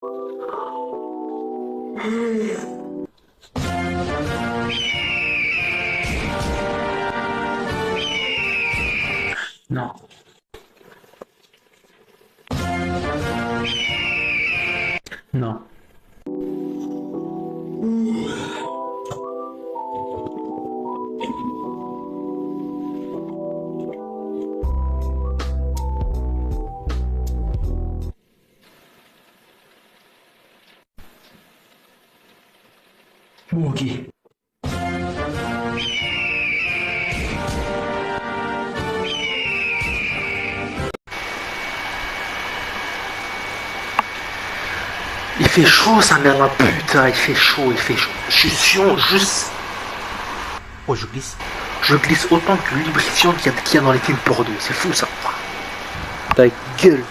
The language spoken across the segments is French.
Non. Non. Ok. Il fait chaud, sa mère, ma putain, il fait chaud, il fait chaud. Je suis sûr, juste. Oh, je glisse. Je glisse autant que lubrifiant qu'il y a dans les films porno. C'est fou ça. Ta gueule.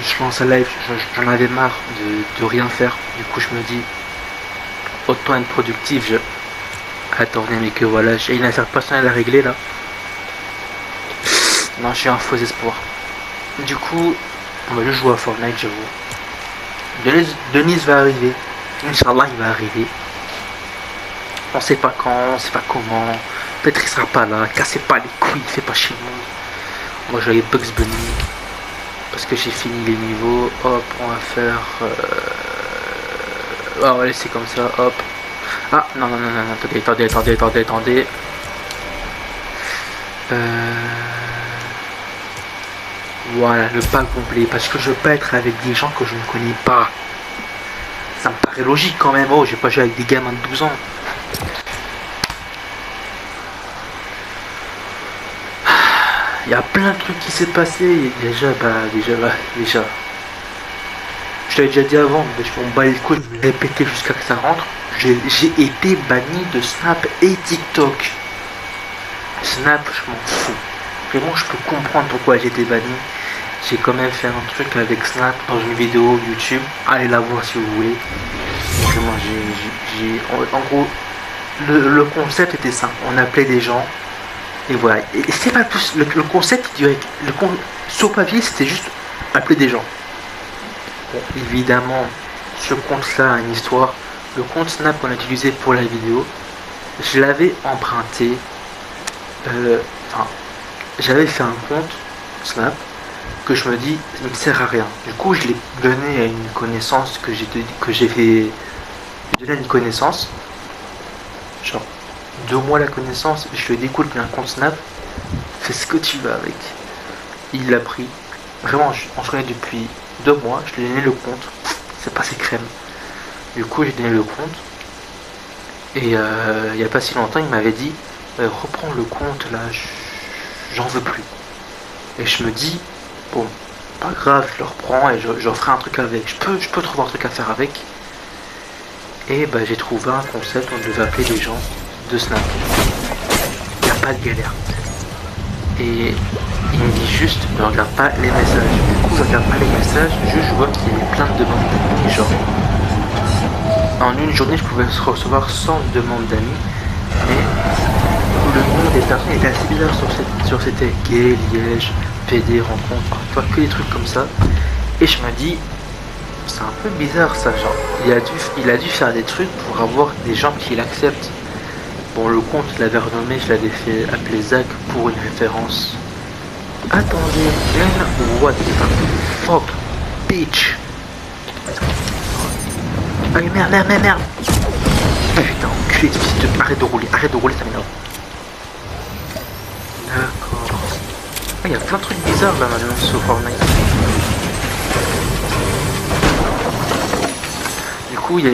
Je lance un live, j'en avais marre de rien faire. Du coup, je me dis, autant être productif. Attendez, mais que voilà, j'ai une affaire personnelle à régler là. Non, j'ai un faux espoir. Du coup, on va juste jouer à Fortnite, j'avoue. Denise va arriver. Inch'Allah, il va arriver. On sait pas quand, on sait pas comment. Peut-être il sera pas là. Cassez pas les couilles, fait pas chez nous. Moi, je vais Bugs Bunny. Parce que j'ai fini les niveaux. Hop, on va faire. On va laisser comme ça. Hop. Ah, non, non, non, non, attendez. Voilà, le pas complet. Parce que je veux pas être avec des gens que je ne connais pas. Ça me paraît logique quand même. Oh, j'ai pas joué avec des gamins de 12 ans. Il y a plein de trucs qui s'est passé. Déjà. Je t'avais déjà dit avant, mais je m'en bats les couilles, je vais répéter jusqu'à que ça rentre. J'ai été banni de Snap et TikTok. Snap, je m'en fous. Vraiment, je peux comprendre pourquoi j'ai été banni. J'ai quand même fait un truc avec Snap dans une vidéo YouTube. Allez la voir si vous voulez. Vraiment, en gros, le concept était simple. On appelait des gens. Et voilà. Et c'est pas plus. Le concept, sur papier, c'était juste appeler des gens. Bon, évidemment, ce compte-là a une histoire. Le compte Snap qu'on a utilisé pour la vidéo, je l'avais emprunté. J'avais fait un compte Snap que je me dis, il ne sert à rien. Du coup, je l'ai donné à une connaissance que j'ai fait. J'ai donné à une connaissance. Genre, 2 mois la connaissance, je lui ai dit, écoute, il y a un compte Snap, fais ce que tu veux avec. Il l'a pris. Vraiment, on se connaît depuis 2 mois, je lui ai donné le compte. C'est passé crème. Du coup, j'ai donné le compte. Et il n'y a pas si longtemps, il m'avait dit, reprends le compte là, j'en veux plus. Et je me dis, bon, pas grave, je le reprends et je ferai un truc avec. Je peux trouver un truc à faire avec. Et bah, j'ai trouvé un concept où on devait appeler les gens de Snap. Il n'y a pas de galère. Et il me dit juste, ne regarde pas les messages. Du coup, je regarde pas les messages, juste je vois qu'il y avait plein de demandes d'amis. Genre, en une journée, je pouvais recevoir 100 demandes d'amis. Mais le nom des personnes était assez bizarre sur c'était gay, liège, PD, rencontre, enfin, que des trucs comme ça. Et je me dis, c'est un peu bizarre ça, genre, il a dû faire des trucs pour avoir des gens qui l'acceptent. Bon, le compte, je l'avais renommé, je l'avais fait appeler Zach pour une référence. Attendez, what the fuck, bitch. Ah merde. Putain, enculé, arrête de rouler, ça m'énerve. D'accord. Ah, il y a plein de trucs bizarres là maintenant sur Fortnite. Du coup, il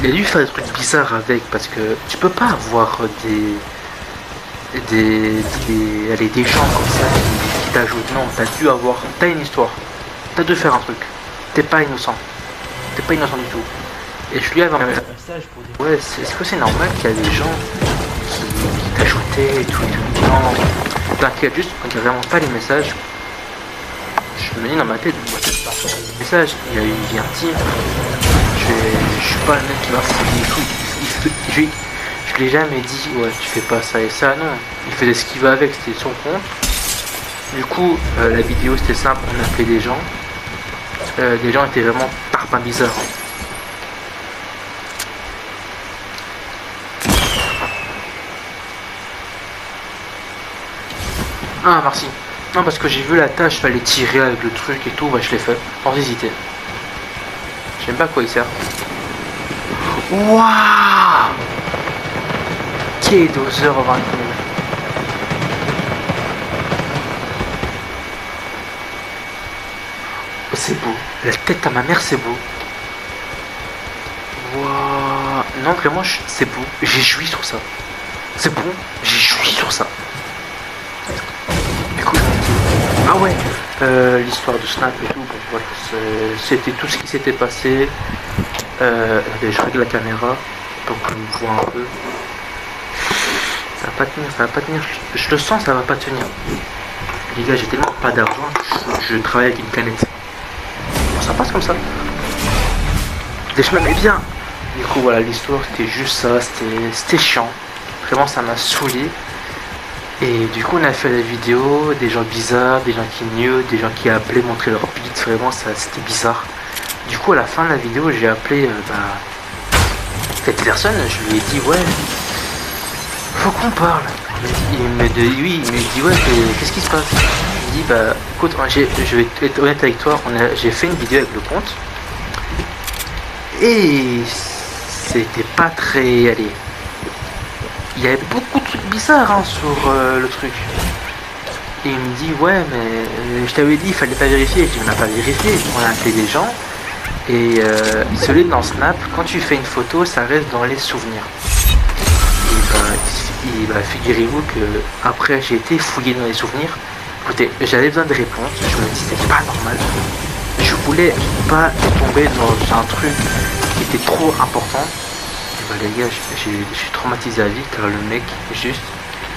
a dû faire des trucs bizarres avec, parce que tu peux pas avoir des gens comme ça qui t'ajoutent. Non, t'as une histoire. T'as dû faire un truc. T'es pas innocent. T'es pas innocent du tout. Et je lui avais un message pour dire, ouais, est-ce que c'est normal qu'il y a des gens qui t'ajoutaient et tout. Non, t'inquiète, juste, quand il n'y a vraiment pas les messages, je me dis dans ma tête, les messages, il y a une vie intime. Je suis pas le mec qui va fouiller et tout. Je l'ai jamais dit, ouais, tu fais pas ça et ça, non. Il faisait ce qu'il veut avec, c'était son compte. Du coup, la vidéo c'était simple, on appelait des gens. les gens étaient vraiment tarpin bizarres. Ah, merci. Non, parce que j'ai vu la tâche, fallait tirer avec le truc et tout, bah je l'ai fait, sans hésiter. Je sais même pas à quoi il sert. Waouh! K-Dozer 20 000. C'est beau. La tête à ma mère, c'est beau. Waouh! Non, vraiment, c'est beau. J'ai joui sur ça. C'est bon, j'ai joui sur ça. Du coup, je me dis, ah ouais, l'histoire de Snap et tout, bon, voilà, c'était tout ce qui s'était passé. Attendez, je règle la caméra pour qu'on me voit un peu. Ça va pas tenir, ça va pas tenir. Je le sens, ça va pas tenir. Les gars, j'ai tellement pas d'argent, je travaille avec une canette. Bon, ça passe comme ça. Des chemins, mais bien. Du coup, voilà, l'histoire, c'était juste ça, c'était chiant. Vraiment, ça m'a saoulé. Et du coup, on a fait la vidéo, des gens bizarres, des gens qui knew, des gens qui appelaient, montrer leur bite. Vraiment, ça, c'était bizarre. Du coup, à la fin de la vidéo, j'ai appelé cette personne. Je lui ai dit, ouais, faut qu'on parle. Il me dit, oui, il me dit, ouais, qu'est-ce qui se passe? Il me dit, bah, écoute, je vais être honnête avec toi, j'ai fait une vidéo avec le compte. Et c'était pas très. Allez. Il y avait beaucoup de trucs bizarres hein, sur le truc. Et il me dit ouais mais je t'avais dit il fallait pas vérifier. Je dis on n'a pas vérifié, on a appelé des gens. Et celui dans Snap, quand tu fais une photo, ça reste dans les souvenirs. Et bah figurez-vous que après j'ai été fouillé dans les souvenirs. Écoutez, j'avais besoin de réponses, je me dis c'était pas normal. Je voulais pas tomber dans un truc qui était trop important. Et bah les gars, je suis traumatisé à vie car le mec juste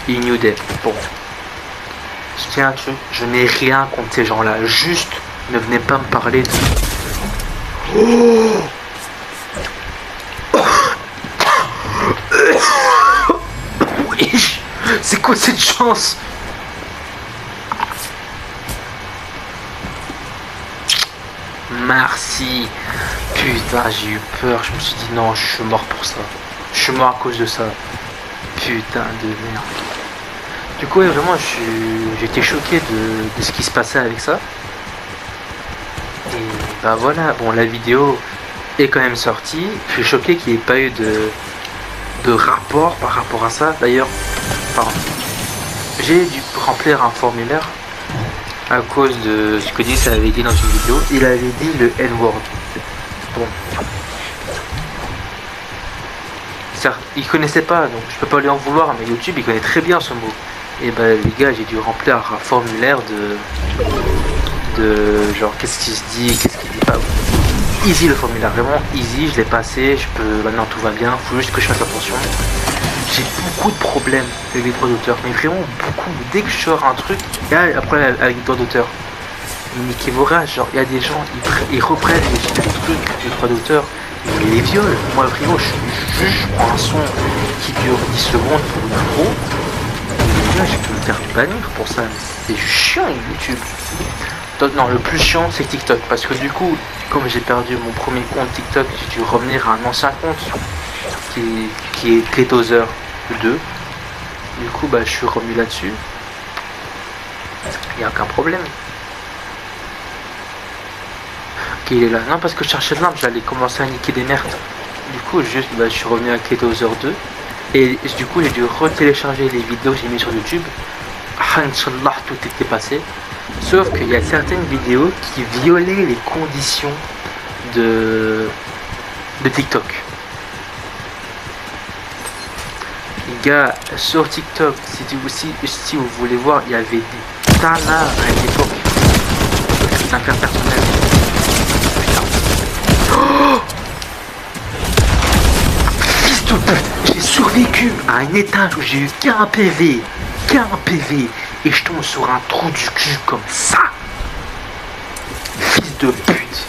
il knew that. Bon, je tiens un truc, je n'ai rien contre ces gens-là. Juste ne venez pas me parler de. Oh c'est quoi cette chance? Merci. Putain, j'ai eu peur. Je me suis dit non, je suis mort pour ça. Je suis mort à cause de ça. Putain de merde. Du coup, ouais, vraiment, j'étais choqué de ce qui se passait avec ça. Et bah voilà, bon, la vidéo est quand même sortie. Je suis choqué qu'il n'y ait pas eu de rapport par rapport à ça. D'ailleurs, j'ai dû remplir un formulaire à cause de ce que Denis avait dit dans une vidéo. Il avait dit le N-word. Bon. Certes, il connaissait pas, donc je peux pas lui en vouloir, mais YouTube il connaît très bien ce mot. Et ben les gars, j'ai dû remplir un formulaire de genre qu'est-ce qui se dit, qu'est-ce qui dit pas. Easy le formulaire, vraiment easy, je l'ai passé, maintenant tout va bien, faut juste que je fasse attention. J'ai beaucoup de problèmes avec les droits d'auteur, mais vraiment beaucoup. Dès que je sors un truc, il y a un problème avec les droits d'auteur. Nicky Vorage, genre il y a des gens, ils reprennent les trucs, les droits d'auteur, ils les violent. Moi frérot, je prends un son qui dure 10 secondes pour le micro. Et là, j'ai pu me faire bannir pour ça. C'est chiant YouTube. Donc, non, le plus chiant c'est TikTok, parce que du coup, comme j'ai perdu mon premier compte TikTok, j'ai dû revenir à un ancien compte qui est K-Dozer 2. Du coup, bah, je suis remis là-dessus. Il n'y a aucun problème. Ok, il est là. Non, parce que je cherchais de l'arme, j'allais commencer à niquer des merdes. Du coup, juste, bah, je suis revenu à K-Dozer 2. Et du coup, j'ai dû retélécharger les vidéos que j'ai mis sur YouTube. Inch'Allah, tout était passé. Sauf qu'il y a certaines vidéos qui violaient les conditions de TikTok. Les gars, sur TikTok, si vous voulez voir, il y avait des tanas à l'époque. C'est un cas personnel. Oh fils de pute, j'ai survécu à un étage où j'ai eu qu'un PV. Et je tombe sur un trou du cul comme ça. Fils de pute.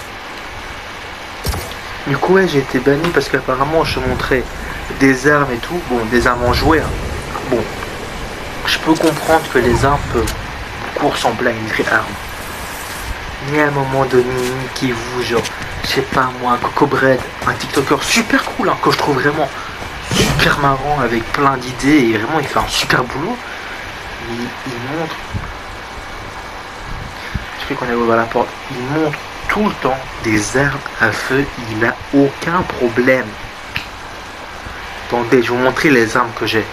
Du coup, ouais, j'ai été banni parce qu'apparemment je montrais des armes et tout. Bon, des armes en jouet. Hein. Bon, je peux comprendre que les armes peuvent beaucoup ressembler à une vraie arme. ni à un moment donné, qui vous, genre, je sais pas moi, Coco Bread, un TikToker super cool, hein, que je trouve vraiment super marrant, avec plein d'idées, et vraiment il fait un super boulot. Il montre, je sais qu'on est ouvert la porte, il montre tout le temps des armes à feu, il a aucun problème. Attendez, je vais vous montrer les armes que j'ai.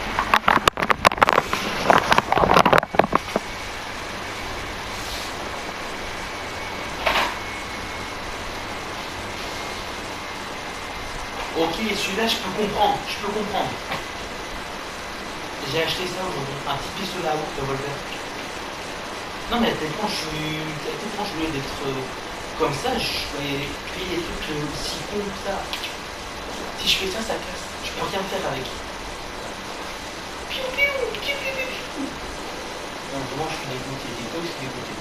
Ok, celui-là, je peux comprendre. J'ai acheté ça aujourd'hui, un petit pistolet à eau, revolver. Non, mais tellement je voulais d'être comme ça, je vais créer des trucs aussi cons que ça. Si je fais ça, ça casse. Je peux rien faire avec. Piou, piou, piou, piou, piou. Non, vraiment, je suis dégoûté. TikTok, je suis dégoûté.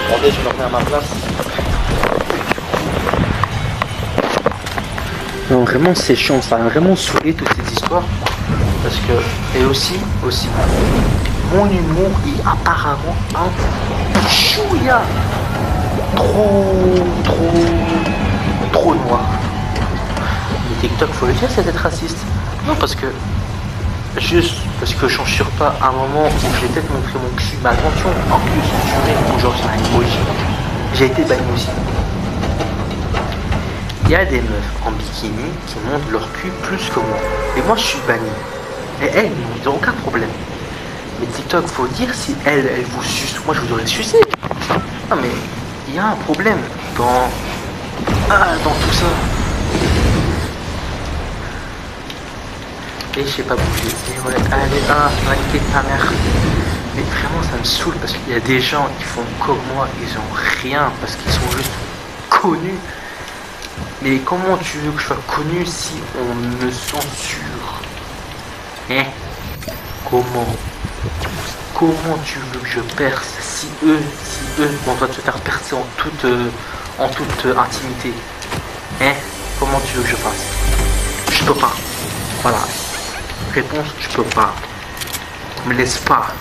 Attendez, je me remets à ma place. Non, vraiment, c'est chiant. Ça a vraiment saoulé toutes ces histoires. Parce que, et aussi, mon humour est apparemment un chouïa trop noir. Mais TikTok, faut le dire, c'est d'être raciste. Non, parce que juste parce que j'en suis pas à un moment où je vais peut-être montrer mon cul, mais attention, en plus, censuré, ou genre c'est un emoji, j'ai été banni aussi. Il y a des meufs en bikini qui montrent leur cul plus que moi. Et moi, je suis banni. Et elles, ils n'ont aucun problème. Mais TikTok, faut dire si elle vous suce. Moi, je vous aurais sucé. Non, mais il y a un problème dans tout ça. Et je sais pas bouger. Et ouais, allez, va niquer ta mère. Mais vraiment, ça me saoule parce qu'il y a des gens qui font comme moi, ils ont rien parce qu'ils sont juste connus. Mais comment tu veux que je sois connu si on me censure? Hein? Comment tu veux que je perce si eux, on doit se faire percer en toute intimité? Hein? Comment tu veux que je fasse? Je peux pas. Voilà. Réponse, je peux pas. On me laisse pas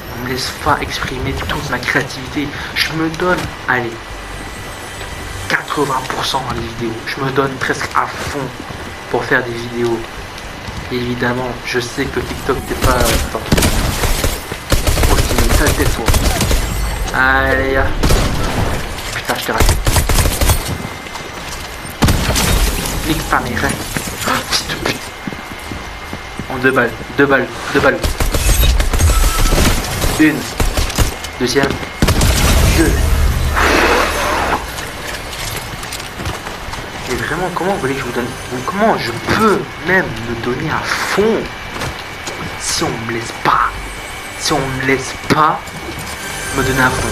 exprimer toute ma créativité. Je me donne, allez, 80% dans les vidéos. Je me donne presque à fond pour faire des vidéos. Et évidemment, je sais que TikTok c'est pas... Attends. Oh, je t'ai mis ça tête toi. Allez, putain, je t'ai raté. Nique pas mes rêves. Oh, fils de pute. En deux balles. Une. Deuxième. Deux. Et vraiment, comment vous voulez que je vous donne? Comment je peux même me donner à fond si on me laisse pas? Si on me laisse pas me donner à fond.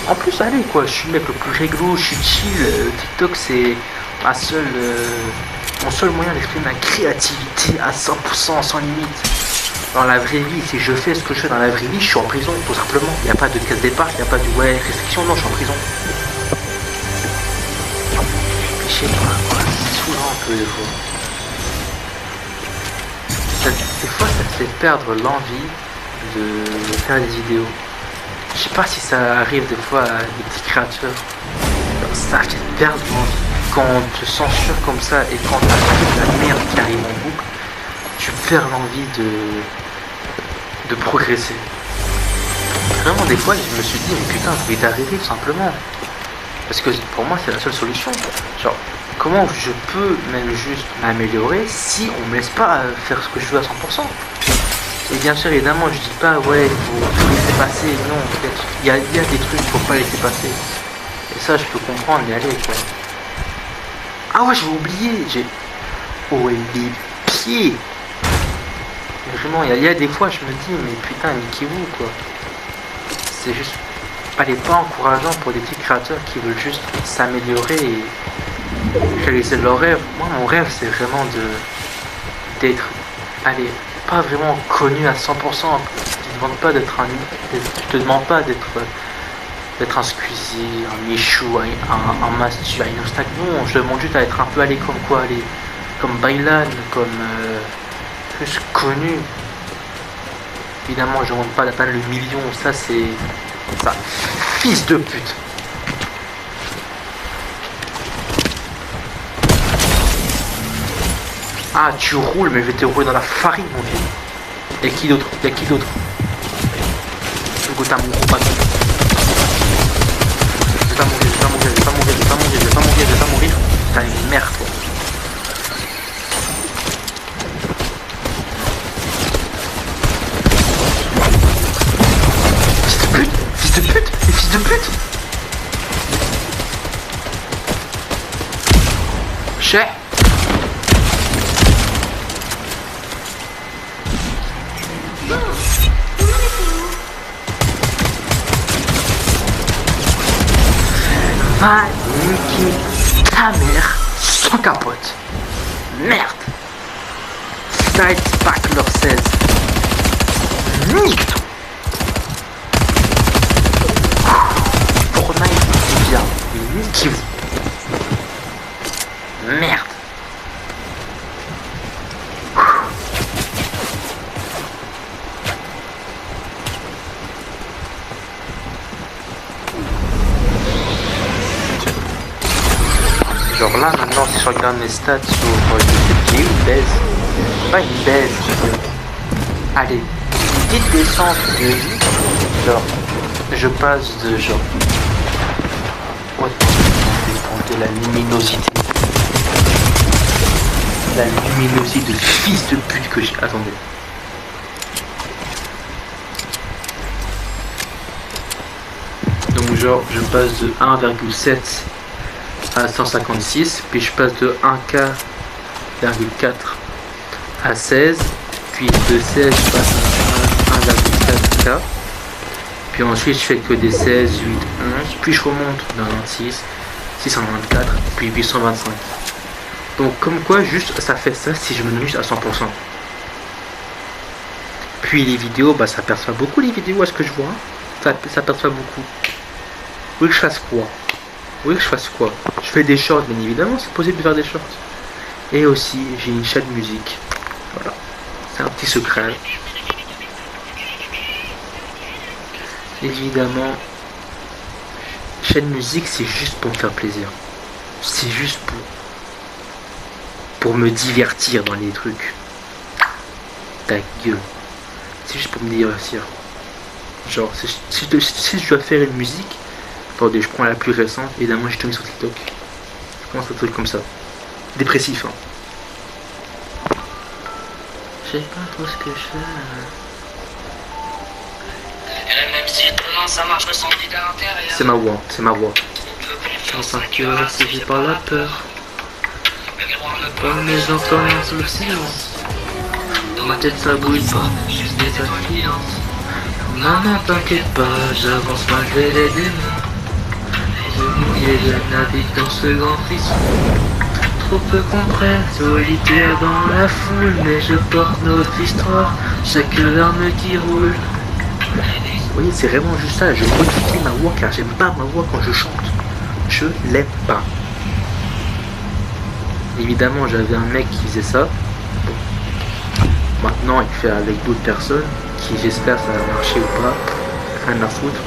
En plus, allez quoi, je suis le mec le plus réglo, je suis chill. TikTok c'est mon seul moyen d'exprimer ma créativité à 100% sans limite. Dans la vraie vie, si je fais ce que je fais dans la vraie vie, je suis en prison tout simplement. Il n'y a pas de casse départ, il n'y a pas de restriction, non, je suis en prison. Je sais pas quoi, c'est saoulant un peu des fois. Des fois ça te fait perdre l'envie de faire des vidéos. Je sais pas si ça arrive des fois à des petits créateurs. Ça fait perdre l'envie. Quand on te censure comme ça et quand t'as toute la merde qui arrive en boucle, tu perds l'envie de progresser. Vraiment des fois je me suis dit mais putain je vais t'arriver tout simplement. Parce que pour moi c'est la seule solution. Genre comment je peux même juste m'améliorer si on me laisse pas faire ce que je veux à 100%. Et bien sûr évidemment je dis pas ouais faut laisser passer, non peut-être il y a des trucs qu'il faut pas laisser passer. Et ça je peux comprendre mais allez quoi. Ah ouais j'avais oublié, oh les pieds. Mais vraiment il y a des fois je me dis mais putain niquez-vous quoi. C'est juste pas encourageant pour des petits créateurs qui veulent juste s'améliorer et réaliser leur rêve. Moi mon rêve c'est vraiment d'être pas vraiment connu à 100%. Je te demande pas d'être d'être un Squeezie, un Michou, un Mastu, un Instag. Non, je demande juste à être un peu allé comme quoi, aller comme Bailan, comme plus connu. Évidemment, je ne demande pas d'atteindre le million, ça c'est ça. Fils de pute. Ah, tu roules, mais je vais te rouler dans la farine, mon vieux. Et qui d'autre? Y'a qui d'autre? Je goûte à mon gros bâton. Je vais pas mourir, je vais pas mourir, je vais pas mourir, je vais pas mourir, je vais pas mourir, je vais pas mourir. T'as une merde, toi. Fils de pute! Fils de pute! Mais fils de pute! Chais! Va niquer ta mère sans capote. Merde. Side back leur 16. Nique tout. Fortnite, c'est bien. Mais niquez-vous. Merde. Genre là maintenant si je regarde mes stats sur YouTube, j'ai une baisse. Pas une baisse. Allez, une petite descente de vie. Genre, je passe de genre. What de la luminosité. La luminosité de fils de pute que j'ai. Attendez. Donc genre je passe de 1,7 à 156, puis je passe de 1K,4 à 16, puis de 16 je passe à 1,4K, puis ensuite je fais que des 16, 8, 11, puis je remonte dans 26, 624, puis 825. Donc comme quoi juste ça fait ça si je me donne juste à 100%. Puis les vidéos, bah ça perçoit beaucoup les vidéos à ce que je vois, ça perçoit beaucoup. Oui que je fasse quoi? Oui, je fasse quoi? Je fais des shorts, bien évidemment, c'est possible de faire des shorts. Et aussi, j'ai une chaîne musique. Voilà. C'est un petit secret. Évidemment, chaîne musique, c'est juste pour me faire plaisir. C'est juste pour me divertir dans les trucs. Ta gueule. C'est juste pour me divertir. Genre, si je dois faire une musique, attendez, je prends la plus récente, évidemment je te mets sur TikTok. Je commence un truc comme ça. Dépressif, hein. Je sais pas trop ce que je fais. Et même si ça marche, je me sens vide à l'intérieur. C'est ma voix, c'est ma voix. Je sens que c'est par la peur. Comme les enfants sous le silence. Dans ma tête ça bouille pas, juste des accidents. Maman t'inquiète pas, j'avance malgré les démons. Et je navigue dans ce grand frisson. Trop peu comprennent, solitaire dans la foule. Mais je porte notre histoire, chaque larme qui roule. Vous voyez, c'est vraiment juste ça. Je modifie ma voix car j'aime pas ma voix quand je chante. Je l'aime pas. Évidemment, j'avais un mec qui faisait ça. Bon. Maintenant, il fait avec d'autres personnes qui, j'espère, ça va marcher ou pas. Rien à foutre.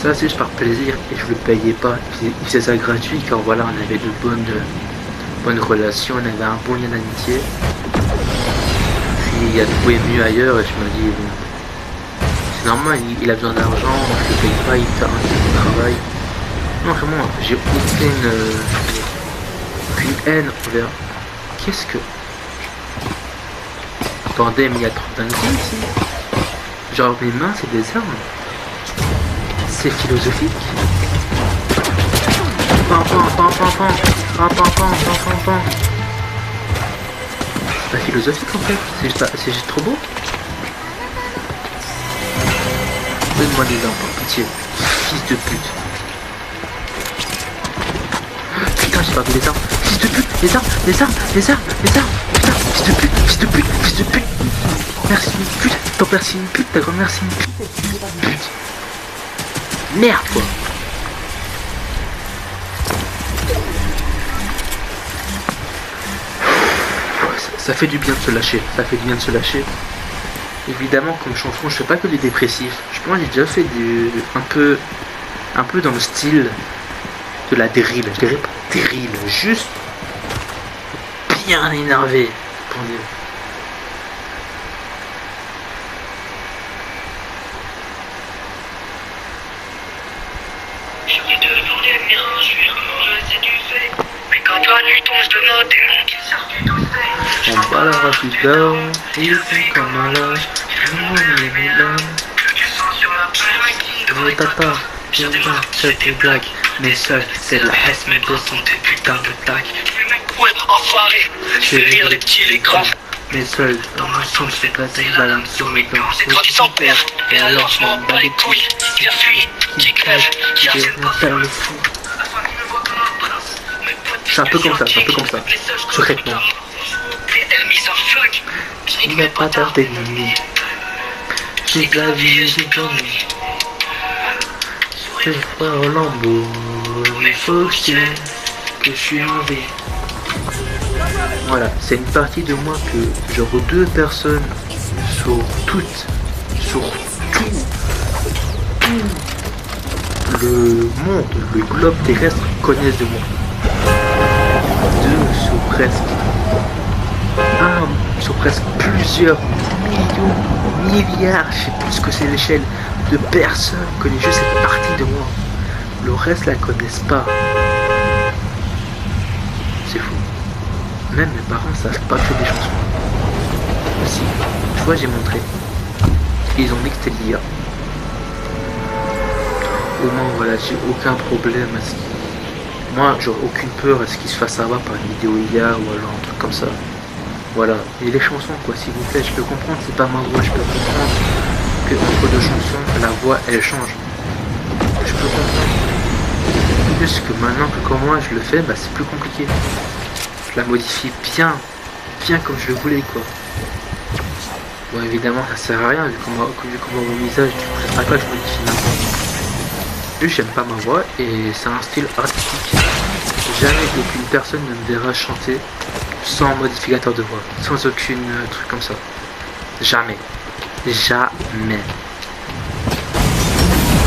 Ça c'est juste par plaisir et je le payais pas. Il faisait ça gratuit car voilà, on avait de bonnes relations, on avait un bon lien d'amitié. Puis il a trouvé mieux ailleurs et je me dis bon, c'est normal, il a besoin d'argent, je le paye pas, il fait un travail. Non vraiment, j'ai aucune haine envers. Qu'est-ce que. Attendez, mais il y a trop d'indices ici. Genre mes mains c'est des armes. C'est philosophique. Pan, pan, pan, pan, pan. Pan, pan, pan, pan, pan, pan. C'est pas philosophique en fait, c'est juste trop beau. Donne-moi des armes, par pitié. Fils de pute. Putain, j'ai perdu les armes. Fils de pute, les armes, les armes, les armes, les armes. Putain, fils de pute, fils de pute, fils de pute. Merci une pute, ton père c'est une pute, ta grand-mère c'est une pute. Merde quoi. Ça fait du bien de se lâcher. Ça fait du bien de se lâcher. Évidemment, comme chanson, je fais pas que du dépressif. Je pense que j'ai déjà fait un peu dans le style de la drill. Je dirais pas drill, juste bien énervé. Pour dire. J'aurais demandé le mien, je suis comment je sais du fait. Mais quand toi tu tombes de nos démons qui sortent du dossier. On parlera plus tard, il fait comme un lâche. On est mes lames. Que tu sens sur la pelle. Ne t'as pas, viens voir, c'est tes blagues. Mais seul, c'est la haine, mais de son tes putains de tags. Ouais, enfoiré. Je vais rire les petits, les grands. Mais seul, dans ma chambre, je fais passer la lame sur mes dents. C'est grandi sans père. Et alors je m'en bats les couilles. Qui a fui, qui crève, qui a fait pas faire le fou. C'est un peu comme ça, c'est un peu comme ça. Secrètement. Il n'est pas ta ennemi. J'ai de la vie, j'ai de l'ennui. Je fais au lambeau, mais faut que je tienne que je suis en vie. Voilà, c'est une partie de moi que genre 2 personnes sur tout le monde, le globe terrestre connaissent de moi. 2 sur presque sur presque plusieurs milliards, je sais plus ce que c'est l'échelle de personnes connaissent juste cette partie de moi. Le reste la connaissent pas. C'est fou. Même mes parents savent pas que je fais des chansons. Si, une fois j'ai montré. Ils ont dit que c'était l'IA. Au moins voilà, j'ai aucun problème à ce qu'il... Moi, j'aurais aucune peur à ce qu'il se fasse avoir par une vidéo IA ou alors un truc comme ça. Voilà. Et les chansons quoi, s'il vous plaît, je peux comprendre, c'est pas ma voix, je peux comprendre que entre 2 chansons, la voix elle change. Je peux comprendre. Juste que maintenant que comme moi je le fais, bah c'est plus compliqué. Je la modifie bien comme je le voulais quoi. Bon évidemment ça sert à rien vu comment mon visage, du coup ça sert à quoi que je modifie n'importe. Juste j'aime pas ma voix et c'est un style artistique. Jamais aucune personne ne me verra chanter sans modificateur de voix, sans aucune truc comme ça. Jamais. Jamais.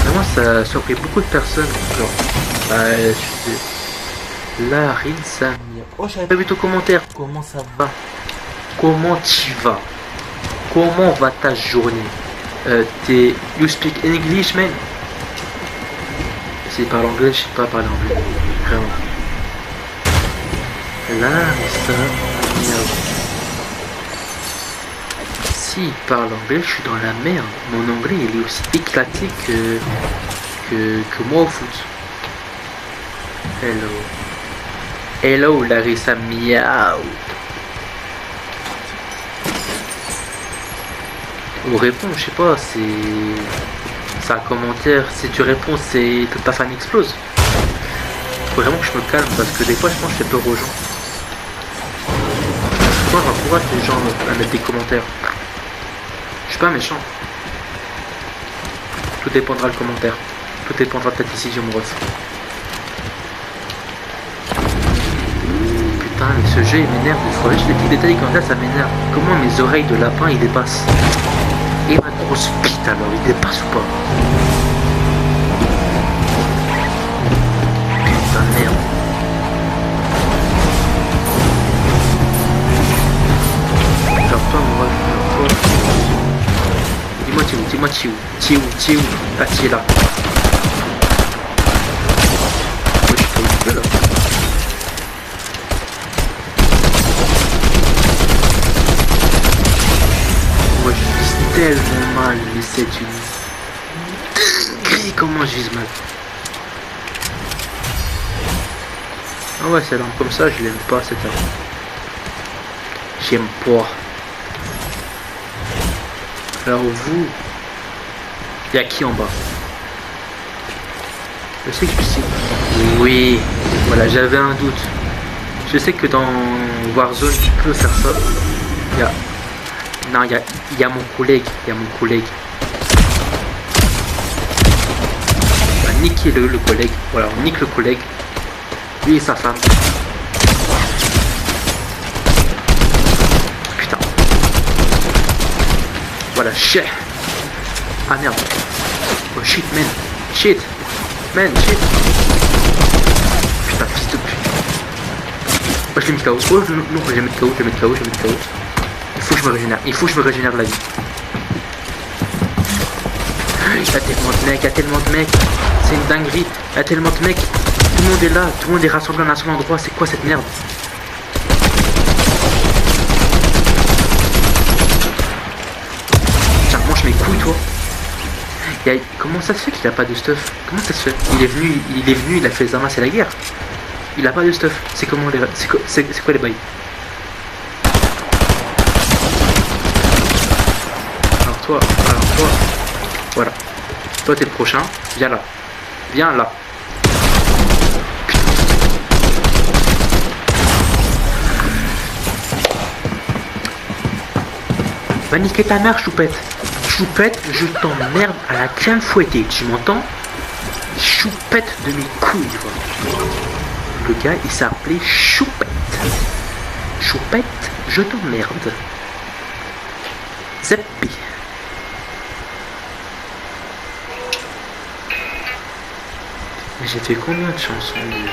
Vraiment ça a surpris beaucoup de personnes. Genre, Larry Samir. Oh, j'avais pas vu ton commentaire. Comment ça va? Comment tu vas? Comment va ta journée? You speak English, man? S'il parle anglais, je sais pas parler anglais. Vraiment. Larry Samir. S'il parle anglais, je suis dans la merde. Mon anglais, il est aussi éclaté que moi au foot. Hello Larissa Miaou. Ou réponds, je sais pas, c'est un commentaire, si tu réponds c'est que ta fan explose. Faut vraiment que je me calme parce que des fois je pense que je fais peur aux gens. Moi j'encourage les gens à mettre des commentaires. Je suis pas méchant. Tout dépendra le commentaire. Tout dépendra de ta décision mon ref. Putain, mais ce jeu il m'énerve des fois. Juste les petits détails comme ça m'énerve. Comment mes oreilles de lapin ils dépassent? Et ma grosse bite alors, il dépasse ou pas? Putain merde. Genre toi moi je fais quoi? Dis-moi tu es où? Ah tu es là. Moi je suis pas occupé là. Moi je vise tellement mal, mais c'est une dinguerie comment je vise mal. Ah ouais, cette arme comme ça, je l'aime pas cette arme. J'aime pas. Alors vous, il y a qui en bas? Je sais que je sais. Oui, voilà, j'avais un doute. Je sais que dans Warzone, tu peux faire ça. Non, il y a mon collègue. On va niquer le collègue. Voilà, on nique le collègue. Lui et sa femme. Voilà, shit. Ah merde. Oh shit, man. Shit. Man, shit. Putain, fils de pute. Oh, je l'ai mis KO. Oh, non, je vais mettre KO, je vais mettre KO, je vais mettre KO. Il faut que je me régénère. Il faut que je me régénère de la vie. Il y a tellement de mecs, il y a tellement de mecs. C'est une dinguerie. Il y a tellement de mecs. Tout le monde est là. Tout le monde est rassemblé en un seul endroit. C'est quoi cette merde? Tiens, mange mes couilles, toi. Comment ça se fait qu'il a pas de stuff? Comment ça se fait? Il est venu, il a fait les armes, c'est la guerre. Il a pas de stuff. C'est comment les... C'est quoi les bails? Alors toi. Voilà. Toi t'es le prochain. Viens là. Viens là. Va niquer ta mère, choupette. Choupette, je t'emmerde à la crème fouettée. Tu m'entends? Choupette de mes couilles, quoi. Le gars, il s'appelait Choupette. Choupette, je t'emmerde. Zeppi. Mais j'ai fait combien de chansons déjà?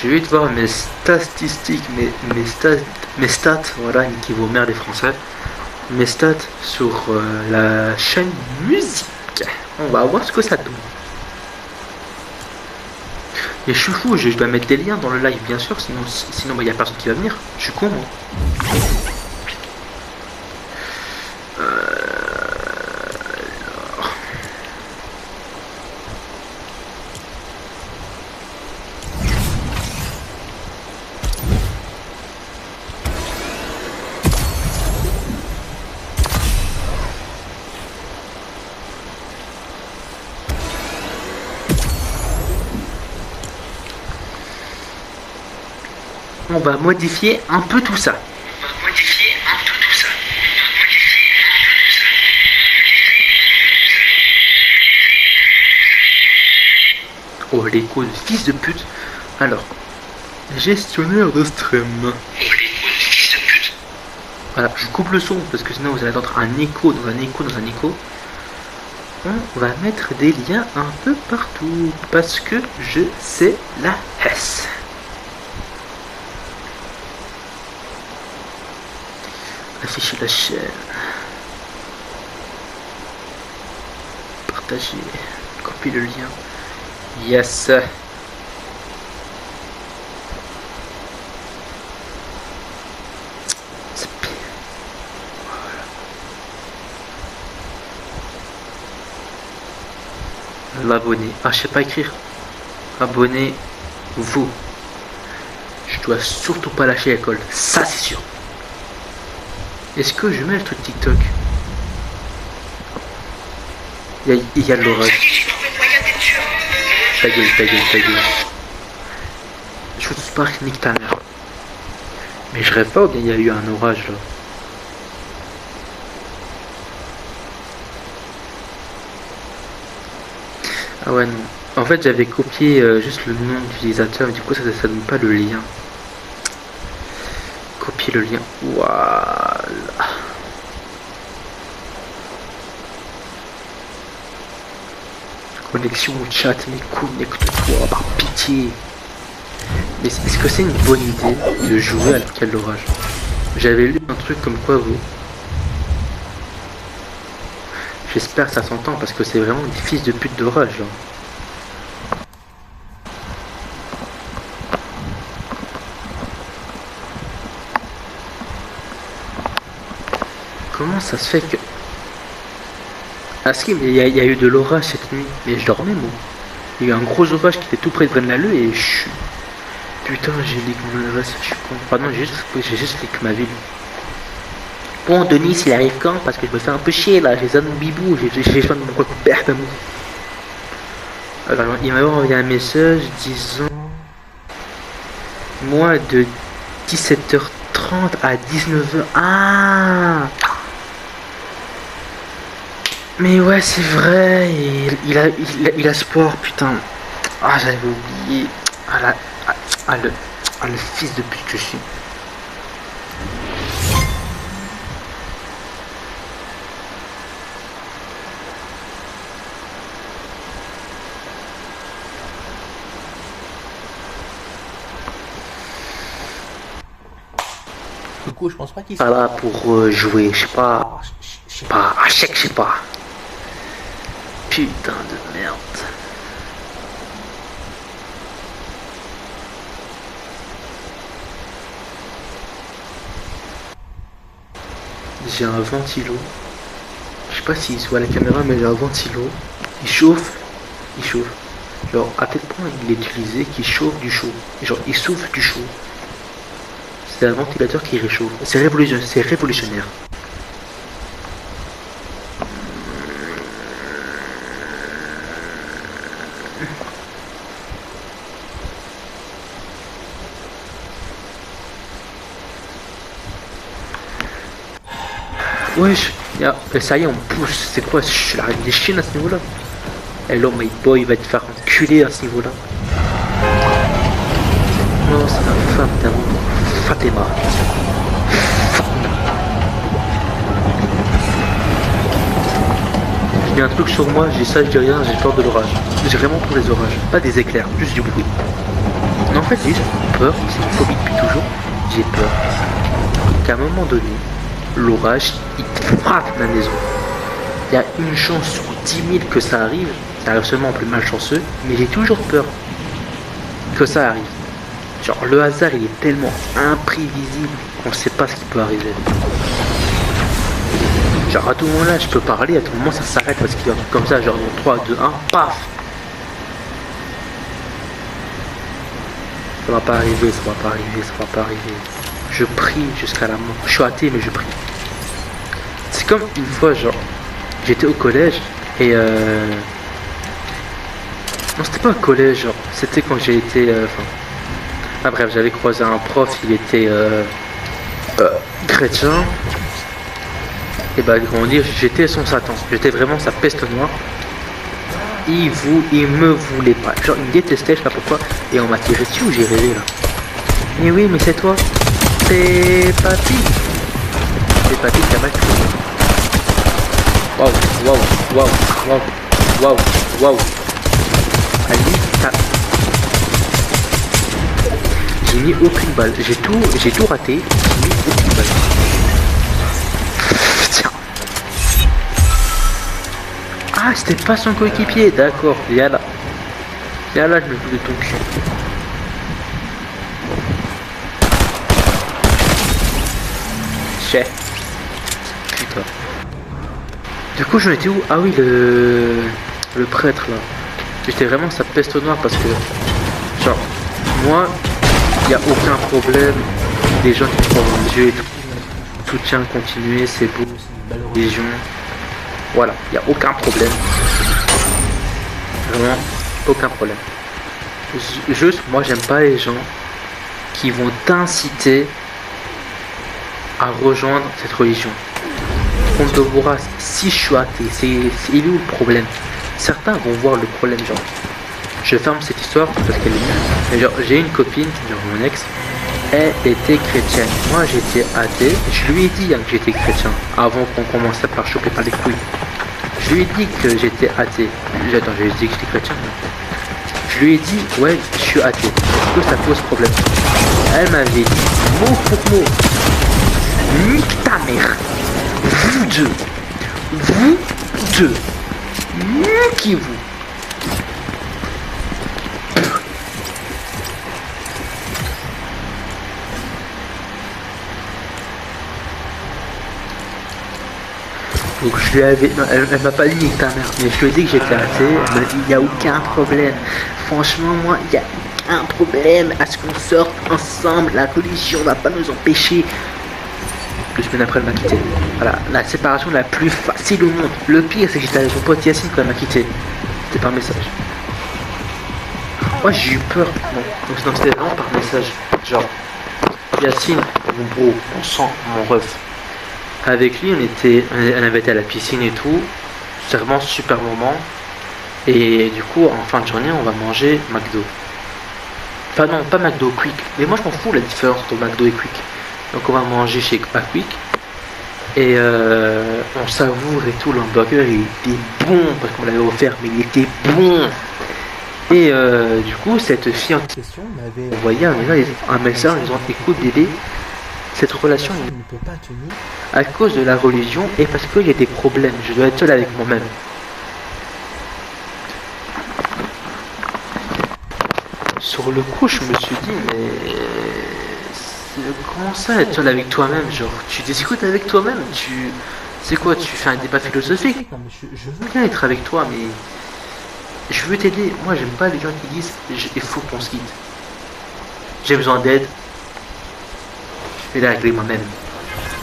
Je vais te voir mes statistiques, mes stats, voilà, niquez vos mères les Français. Mes stats sur la chaîne musique. On va voir ce que ça donne. Et je suis fou, je dois mettre des liens dans le live, bien sûr, sinon bah, y a personne qui va venir. Je suis con, moi. On va modifier un peu tout ça. Oh les coups de fils de pute. Alors, gestionnaire de stream. Voilà, je coupe le son parce que sinon vous allez entendre un écho dans un écho dans un écho. On va mettre des liens un peu partout parce que je sais la S. Afficher la chaîne. Partager. Copier le lien. Yes. C'est pire. Voilà. L'abonné. Ah, je sais pas écrire. Abonnez-vous. Je dois surtout pas lâcher l'école. Ça, c'est sûr. Est-ce que je mets le truc TikTok? Il y a de l'orage. Ta gueule. Je vous Spark, nique ta mère. Mais je rêve pas ou bien il y a eu un orage là? Ah ouais non. En fait j'avais copié juste le nom d'utilisateur, du coup ça donne pas le lien. Copier le lien. Voilà. Connexion au chat, mais connecte-toi par pitié. Mais est-ce que c'est une bonne idée de jouer alors qu'il y a de l'orage? J'avais lu un truc comme quoi vous. J'espère que ça s'entend parce que c'est vraiment des fils de pute d'orage là. Comment ça se fait que... Ah si, mais il y a eu de l'orage cette nuit. Mais je dormais moi. Il y a eu un gros orage qui était tout près de Braine-l'Alleud et je suis... Putain, j'ai leak mon adresse, je suis con. Pardon, j'ai juste leak ma ville. Bon, Denis, il arrive quand? Parce que je me fais un peu chier là, j'ai besoin de mon bibou, j'ai besoin de mon recouvert d'amour. Alors, il m'a envoyé un message disant... Moi de 17h30 à 19h... Ah! Mais ouais, c'est vrai, il a sport, putain. Ah, j'avais oublié. Le fils de pute que je suis. Du coup, je pense pas qu'il Pas là pour jouer, je sais pas. je sais Pas à chèque, je sais pas. Putain de merde. J'ai un ventilo. Je sais pas s'il se voit à la caméra, mais j'ai un ventilo. Il chauffe. Il chauffe. Genre, à tel point il est utilisé qu'il chauffe du chaud. Genre, il souffle du chaud. C'est un ventilateur qui réchauffe. C'est révolutionnaire. Wesh, ça y est, on pousse. C'est quoi? Je suis la reine des chiens à ce niveau-là. Hello, my boy, il va te faire enculer à ce niveau-là. Non, c'est ma femme d'amour. Fatima. J'ai un truc sur moi, j'ai ça, je dis rien, j'ai peur de l'orage. J'ai vraiment peur des orages. Pas des éclairs, juste du bruit. Non, en fait, j'ai juste peur, c'est une phobie depuis toujours. J'ai peur qu'à un moment donné, l'orage, il frappe ma maison. Il y a une chance sur 10 000 que ça arrive seulement en plus malchanceux, mais j'ai toujours peur que ça arrive. Genre, le hasard, il est tellement imprévisible qu'on ne sait pas ce qui peut arriver. Genre, à tout moment là, je peux parler, à tout moment ça s'arrête parce qu'il y a un truc comme ça, genre dans 3, 2, 1, paf! Ça va pas arriver, ça va pas arriver, ça va pas arriver. Je prie jusqu'à la mort. Je suis athée, mais je prie. C'est comme une fois, genre, j'étais au collège et non, c'était pas au collège, genre, c'était quand j'ai été. Ah, bref, j'avais croisé un prof, il était chrétien. Et bah, comment dire, j'étais son Satan. J'étais vraiment sa peste noire. Il me voulait pas. Genre, il me détestait, je sais pas pourquoi. Et on m'a tiré dessus ou j'ai rêvé là. Mais oui, mais c'est toi. C'est papy. C'est papy qui a mal tué. Waouh, waouh, waouh, waouh, waouh, waouh. Ali, j'ai mis aucune balle. J'ai tout raté. J'ai mis aucune balle. Tiens. Ah, c'était pas son coéquipier. D'accord. Viens là. Viens là, je me fous de ton cul. Chef. Putain. Du coup, j'en étais où? Ah oui, le prêtre là. J'étais vraiment sa peste noire parce que, genre, moi, il n'y a aucun problème. Des gens qui croient en Dieu et tout. Soutien, continuer, c'est beau, c'est une belle religion. Voilà, il n'y a aucun problème. Vraiment, aucun problème. Juste, moi, j'aime pas les gens qui vont t'inciter à rejoindre cette religion. On te verra, si je suis athée, il est où le problème? Certains vont voir le problème, genre, je ferme cette histoire parce qu'elle est nulle. Mais genre, j'ai une copine, genre mon ex, elle était chrétienne. Moi, j'étais athée. Je lui ai dit que j'étais chrétien avant qu'on commence à faire choper par les couilles. Je lui ai dit que j'étais athée. Attends, je lui ai dit que j'étais chrétien. Je lui ai dit, ouais, je suis athée. Est-ce que ça pose problème? Elle m'avait dit, mot pour mot, nique ta mère. Vous deux, niquez-vous. Donc je lui avais... Non, elle m'a pas dit nique ta mère, mais je lui ai dit que j'étais athée. Elle m'a dit, il n'y a aucun problème. Franchement, moi, il n'y a aucun problème à ce qu'on sorte ensemble. La religion va pas nous empêcher. 2 semaines après, elle m'a quitté. Voilà, la séparation la plus facile au monde. Le pire, c'est que j'étais avec mon pote Yacine quand elle m'a quitté. C'était par message. Moi, j'ai eu peur. Donc c'était vraiment par message. Genre, Yacine, mon bro, mon sang, mon ref. Avec lui, elle avait été à la piscine et tout. C'est vraiment un super moment. Et du coup, en fin de journée, on va manger McDo. Enfin non, pas McDo, Quick. Mais moi, je m'en fous la différence entre McDo et Quick. Donc on va manger chez Quick. Et on savoure et tout. L'hamburger, il était bon parce qu'on l'avait offert, mais il était bon. Et du coup, cette fille en question m'avait envoyé un message en disant, écoute bébé, cette relation ne peut pas tenir à cause de la religion et parce que j'ai des problèmes. Je dois être seul avec moi-même. Sur le coup, je me suis dit, mais comment ça être seul avec toi-même? Genre, tu discutes avec toi-même, c'est quoi, tu fais un débat philosophique? Non, mais je veux bien être avec toi, mais je veux t'aider. Moi, j'aime pas les gens qui disent, il faut qu'on se quitte. J'ai besoin d'aide. Je vais la régler moi-même.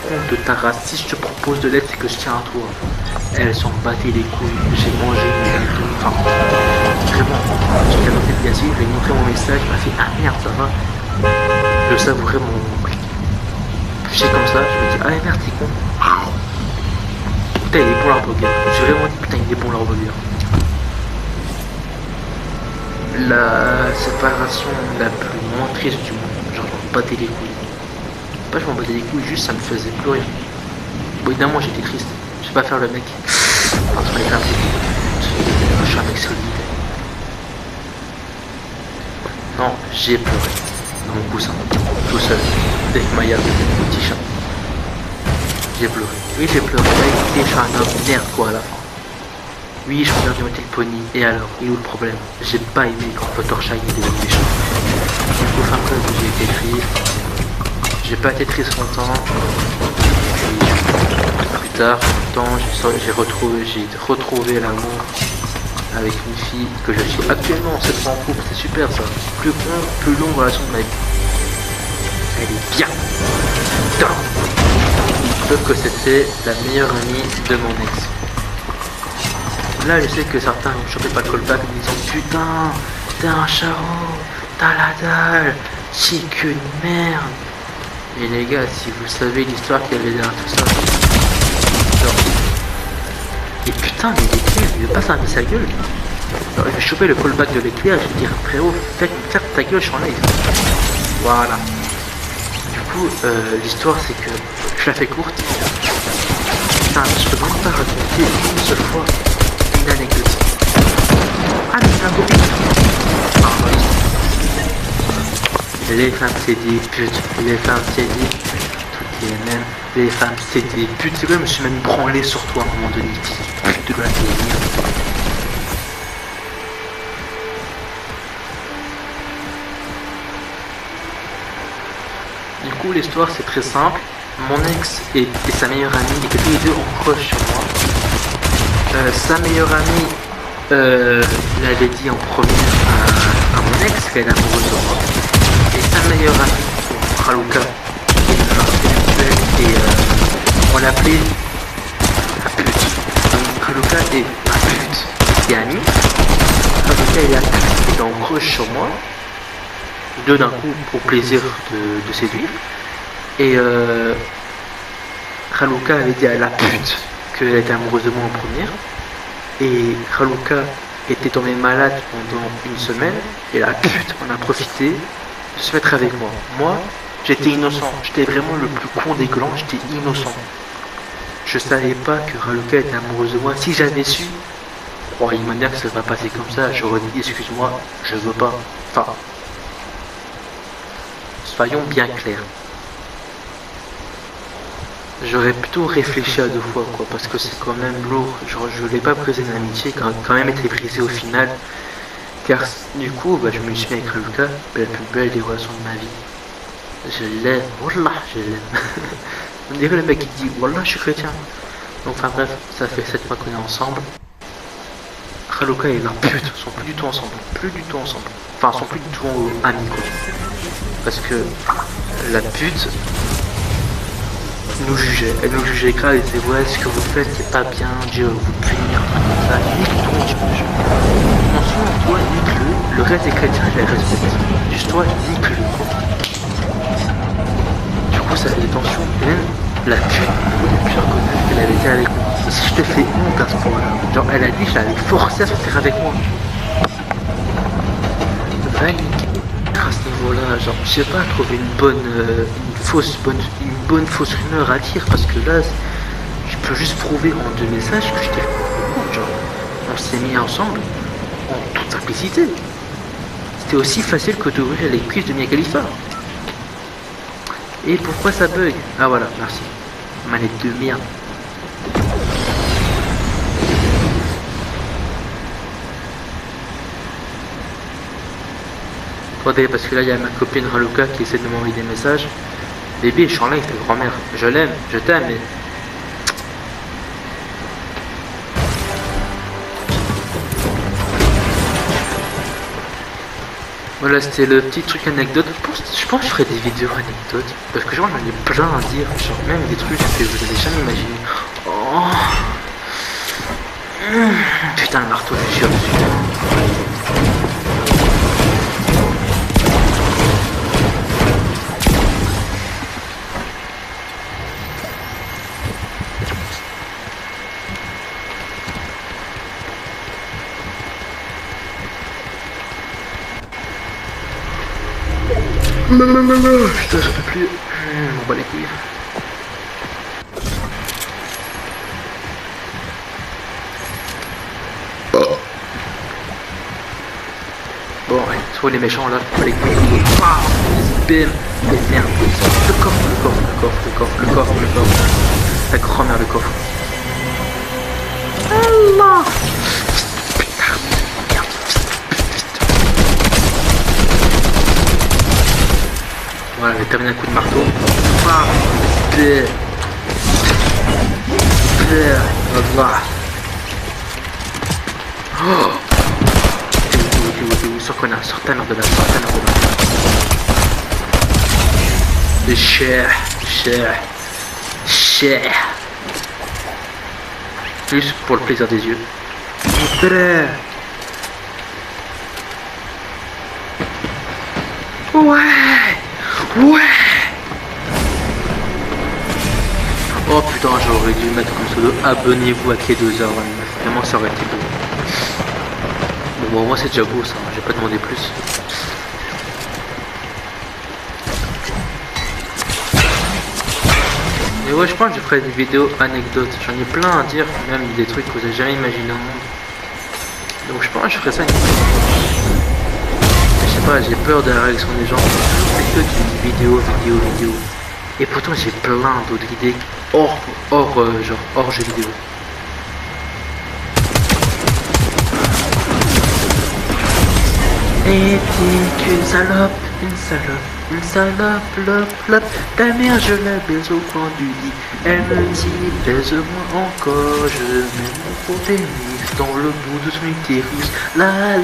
Compte de ta race, si je te propose de l'aide, c'est que je tiens à toi. Elles s'en battaient les couilles, j'ai mangé mon gâteau. Enfin, vraiment, j'ai présenté le gâteau, j'ai montré mon message, il m'a fait ah merde, ça va. Je savourais mon. J'ai comme ça, je me dis ah merde, t'es con. Putain, il est bon l'hamburger. J'ai vraiment dit putain, il est bon l'hamburger. La séparation la plus moins triste du monde, genre j'en battais les couilles. Pas je m'en battais les couilles, juste ça me faisait pleurer. Bon évidemment j'étais triste, je vais pas faire le mec. Parce que je suis un mec solide. Non, j'ai pleuré dans mon coussin, tout seul, avec Maya, mon petit chat. J'ai pleuré. Oui j'ai pleuré, je suis un homme merde quoi à la fin. Oui, je regarde du Little Pony, et alors, il est où le problème? J'ai pas aimé quand Fluttershy était méchant. Du coup, fin preuve, j'ai été triste. J'ai pas été triste longtemps. Puis, plus tard, j'ai retrouvé l'amour avec une fille que je suis actuellement en 7 ans en couple, c'est super ça. Plus longue relation de ma vie. Elle est bien. Putain. Sauf que c'était la meilleure amie de mon ex. Là, je sais que certains vont choper pas de callback en disant putain, t'es un charreau, t'as la dalle, c'est qu'une merde. Et les gars, si vous savez l'histoire qu'il y avait derrière tout ça, genre, et putain, mais l'éclair, il veut pas fermer sa gueule. Alors, je vais choper le callback de l'éclair, je vais dire frérot, ferme ta gueule, je suis en live. Voilà. Du coup, l'histoire, c'est que je la fais courte. Putain, je peux vraiment pas raconter une seule fois une anecdote. Ah mais c'est un copine. Ah oui. Les femmes c'est des putes, les femmes c'est des toutes les mêmes, les femmes c'est des putes. C'est quoi, je me suis même branlé sur toi à un moment donné, pute de la télé. Du coup l'histoire c'est très simple. Mon ex et sa meilleure amie étaient tous les deux en crush sur moi. Sa meilleure amie l'avait dit en premier à mon ex qu'elle est amoureuse de moi. Et sa meilleure amie, Raluka, qui est une marque et on l'appelait la pute. Donc Raluka est ma pute et amie. Raluka est la pute qui est en crush sur moi. Deux d'un coup pour plaisir de séduire. Et Raluka avait dit à la pute qu'elle était amoureuse de moi en première. Et Raluka était tombée malade pendant une semaine. Et la pute en a profité de se mettre avec moi. Moi, j'étais innocent. J'étais vraiment le plus con des glands. J'étais innocent. Je savais pas que Raluka était amoureuse de moi. Si j'avais su, oh, il m'a dit que ça va passer comme ça. J'aurais dit excuse-moi, je veux pas. Enfin, soyons bien clairs. J'aurais plutôt réfléchi à deux fois, quoi, parce que c'est quand même lourd. Genre, je voulais pas briser une amitié, quand même été brisée au final. Car du coup, bah, je me suis mis avec Raluka, la plus belle des relations de ma vie. Je l'aime, wallah, je l'aime. On dirait le mec qui dit, wallah, je suis chrétien. Donc, enfin bref, ça fait 7 mois qu'on est ensemble. Raluka et la pute sont plus du tout ensemble. Enfin, sont plus du tout amis, quoi. Parce que la pute nous jugeait. Elle nous jugeait grave, elle disait ouais, ce que vous faites c'est pas bien, Dieu va vous punir, comme ça. Nique-toi, tu peux. Ensuite, toi, nique-le. Le reste des chrétiens, je les respecte. Juste toi, nique-le. Du coup, ça fait des tensions. Et même la pute, depuis que je reconnais qu'elle avait été avec moi. Et si je te fais honte à ce point-là, genre elle a dit que je l'avais forcé à sortir avec moi. Va niquer. À ce niveau-là, genre, je sais pas, trouver une bonne fausse rumeur à dire, parce que là, je peux juste prouver en 2 messages que je t'ai fait. Genre, on s'est mis ensemble en toute simplicité. C'était aussi facile que d'ouvrir les cuisses de Mia Khalifa. Et pourquoi ça bug? Ah voilà, merci. Manette de merde. Attendez, parce que là il y a ma copine Raluka qui essaie de m'envoyer des messages. Bébé, je suis en live, ta grand-mère. Je l'aime, je t'aime, mais... Voilà, c'était le petit truc anecdote. Je pense que je ferai des vidéos anecdotes. Parce que genre, j'en ai plein à dire. Genre, même des trucs que vous avez jamais imaginé. Oh. Putain, le marteau, je suis dessus. Putain, j'en peux plus. On bat les couilles. Bon, ouais, soit les méchants là, on bat les couilles. Bim. Mais merde. Le coffre. La grand-mère, le coffre. Allah. Voilà, j'ai terminé un coup de marteau. Oh. T'es où, sors connard, sors ta mère de là, C'est cher. Juste pour le plaisir des yeux. Ouais. Oh putain, j'aurais dû mettre comme pseudo abonnez-vous à K2R29. Vraiment, ça aurait été beau. Bon, moi c'est déjà beau ça, j'ai pas demandé plus. Mais ouais, je pense que je ferai des vidéos anecdotes. J'en ai plein à dire, même des trucs que vous avez jamais imaginé au monde. Donc je pense que je ferai ça une fois. Je sais pas, j'ai peur de la réaction des gens. C'est que tu dis vidéo. Et pourtant j'ai plein d'autres idées hors jeux vidéo. Et t'es qu'une salope, lop. Ta mère je la baise au coin du lit. Elle me dit baise-moi encore, je mets mon pénis dans le bout de son utérus. La.